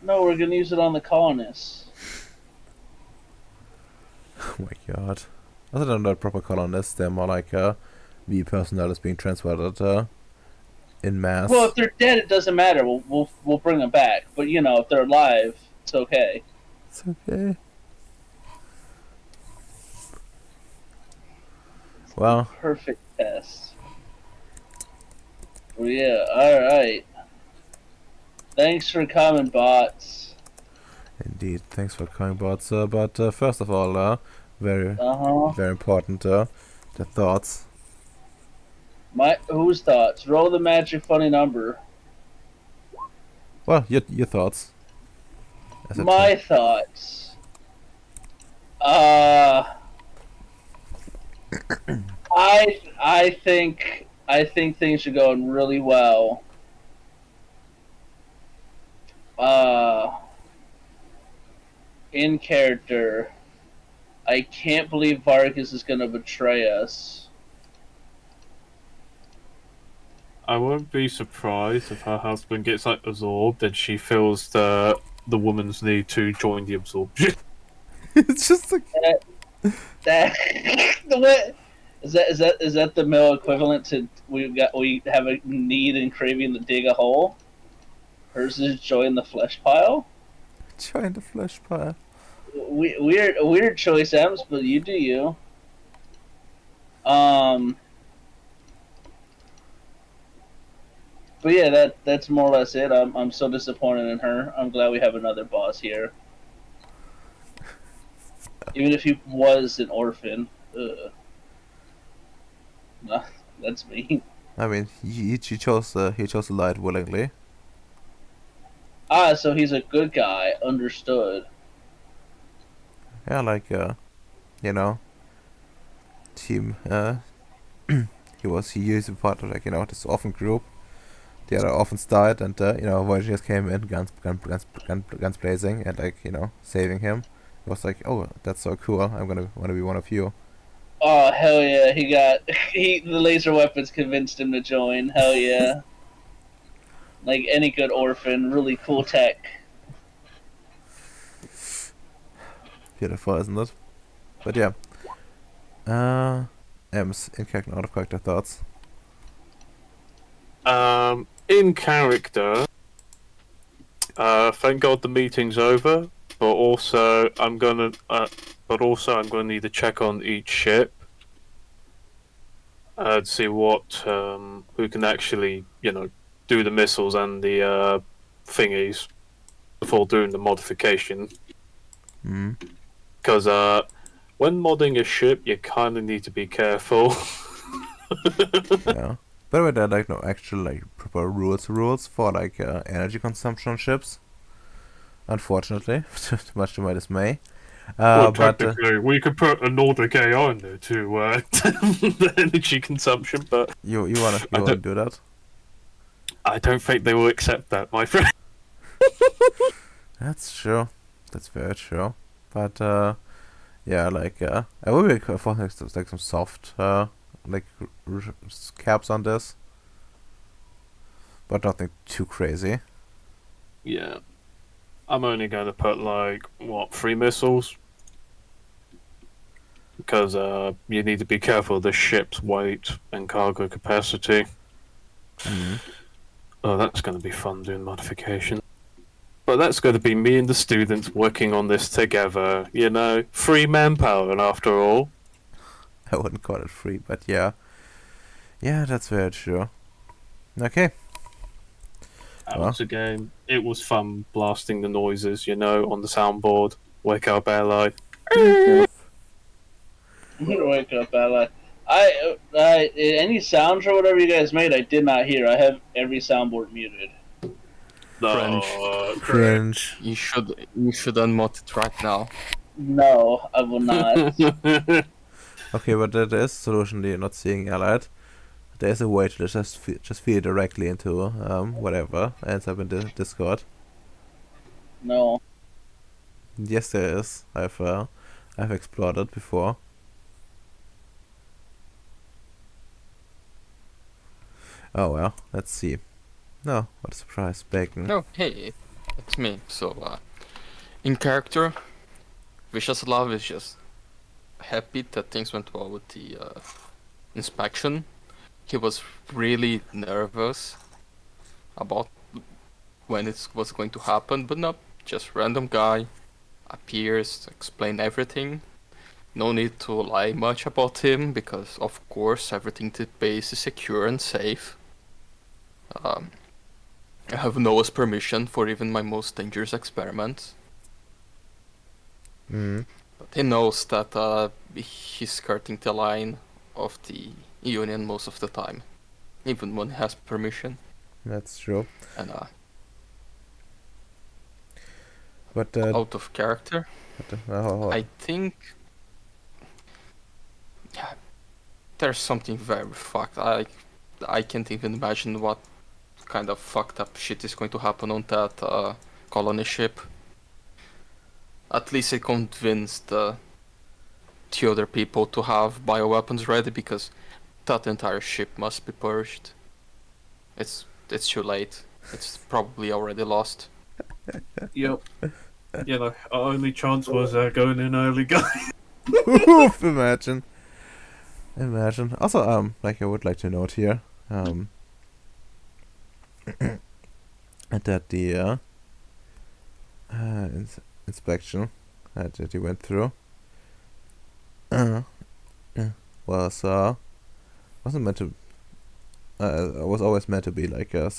No, we're gonna use it on the colonists. Oh my god. Also, they're not proper colonists, they're more like the personnel is being transferred in mass. Well, if they're dead, it doesn't matter. We'll bring them back. But if they're alive, it's okay. It's okay. Well, Perfect test. Oh yeah, alright. Thanks for coming, bots. indeed, thanks for coming, bots. But first of all, very Uh-huh. very important, the thoughts. Whose thoughts? Roll the magic funny number. Well, your thoughts. as a My thoughts. I think things are going really well. In character, I can't believe Vargas is gonna betray us. I won't be surprised if her husband gets like absorbed and she feels the woman's need to join the absorption. it's just like That the way is that the male equivalent to we have a need and craving to dig a hole? Hers is join the flesh pile. join the flesh pile. Weird choice, Ems, but you do you. Um, but yeah, that's more or less it. I'm so disappointed in her. I'm glad we have another boss here. Even if he was an orphan. Nah, that's me. I mean, he chose the light willingly. So he's a good guy. Understood. Yeah, like you know, team. He used to be part of like this orphan group. The other orphans died, and Voyager just came in, guns blazing, and like saving him. It was like, oh, that's so cool. I'm gonna want to be one of you. Oh hell yeah! The laser weapons convinced him to join. Hell yeah! Like any good orphan, really cool tech. Beautiful, isn't it? But yeah. M's in character, out of character thoughts. In character, thank God the meeting's over. But also, I'm gonna need to check on each ship to see what who can actually do the missiles and the thingies before doing the modification. Because when modding a ship, you kind of need to be careful. Yeah. By the way, there are like no actual like proper rules for like energy consumption on ships. Unfortunately, much to my dismay. Well, But technically, we could put a Nordic AI in there to the energy consumption, but you wanna do that? I don't think they will accept that, my friend. That's true. That's very true. But yeah, like I would be for like some soft like caps on this, but nothing too crazy. Yeah. I'm only going to put, 3 missiles? Because you need to be careful of the ship's weight and cargo capacity. Oh, that's going to be fun doing modification. But that's going to be me and the students working on this together, free manpower, and after all. I wouldn't call it free, but yeah. Yeah, that's very true. Okay. Once again, it was fun blasting the noises, on the soundboard. Wake up, Ally. Wake up, Ally. Any sounds or whatever you guys made, I did not hear. I have every soundboard muted. Cringe. You should unmod it right now. No, I will not. Okay, but there is a solution that you're not seeing, Allied. There's a way to just feed directly into whatever ends up in the Discord. No. Yes, there is. I've explored it before. Oh well, let's see. No, what a surprise, Bacon. No, hey, it's me. So, in character, Vishaslav is just happy that things went well with the inspection. He was really nervous about when it was going to happen, but no, just random guy appears, explain everything. No need to lie much about him, because of course everything to base is secure and safe. I have Noah's permission for even my most dangerous experiments. But he knows that he's skirting the line of the Union most of the time, even when he has permission. That's true. And But Out of character. I think there's something very fucked. I can't even imagine what kind of fucked up shit is going to happen on that colony ship. At least I convinced the other people to have bioweapons ready, because that entire ship must be purged. It's too late. It's probably already lost. Yep. Yeah, like, our only chance was going in early, guys. Oof, imagine. Also, like I would like to note here, that the inspection that he went through was wasn't meant to. Was always meant to be like a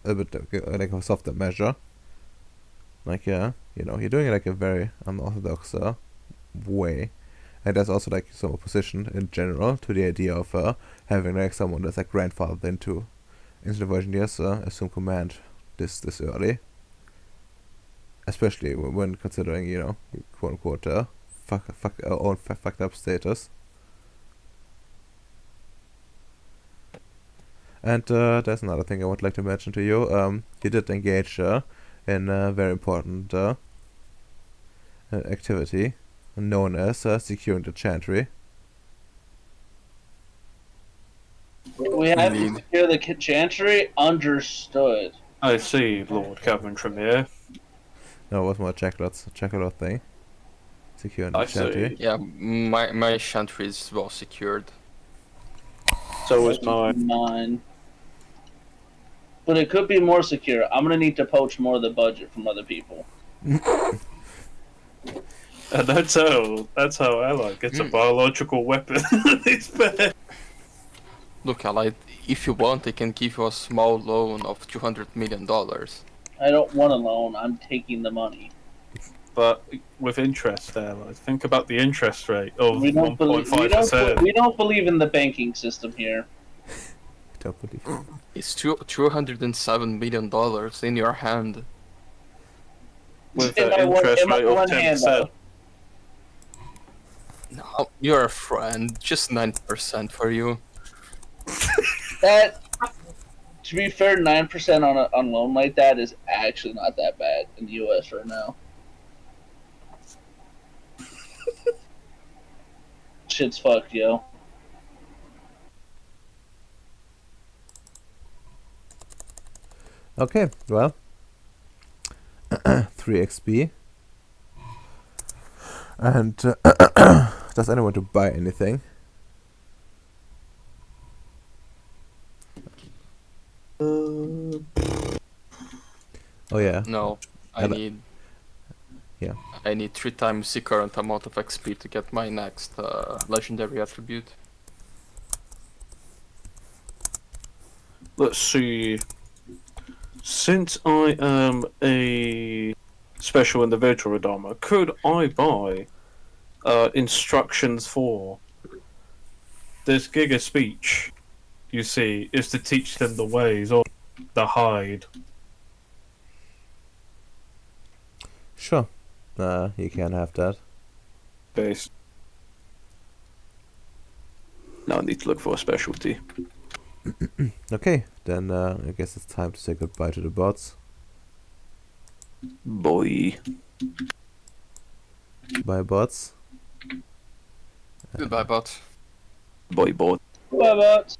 bit like a softer measure. Like you know, you're doing it like a very unorthodox way. And there's also like some opposition in general to the idea of having like someone that's like grandfathered into the Virgin years assume command this early, especially when considering, you know, quote unquote fucked up status. And there's another thing I would like to mention to you. You did engage in a very important activity known as securing the chantry. We have to Indeed. secure the chantry. Understood. I see, Lord Caventrimere. No, it was more a checkerlot thing. Securing the I chantry. see. Yeah, my chantry is well secured. So is mine. Mine. But it could be more secure. I'm gonna need to poach more of the budget from other people. And that's how Ally gets a biological weapon. It's bad. Look, Allied, if you want, I can give you a small loan of $200 million. I don't want a loan. I'm taking the money. But with interest, Ally. Think about the interest rate of We don't believe. 1.5%. We don't believe in the banking system here. Don't believe. It's $207 million in your hand. With In an my one- interest in my rate of one hand, 10%. though. No, you're a friend. Just 9% for you. That, to be fair, 9% on loan like that is actually not that bad in the U.S. right now. Shit's fucked, yo. Okay, well, 3 XP. And does anyone want to buy anything? Oh yeah. No, I And- need. Yeah. I need 3 times the current amount of XP to get my next legendary attribute. Let's see. Since I am a special individual Redeemer, could I buy instructions for this Giga speech? You see, is to teach them the ways of the hide. Sure. You can have that. Base. Now I need to look for a specialty. Okay, then I guess it's time to say goodbye to the bots. Boy. Bye, bots. Goodbye, bot. Boy, boy. Bye, bots.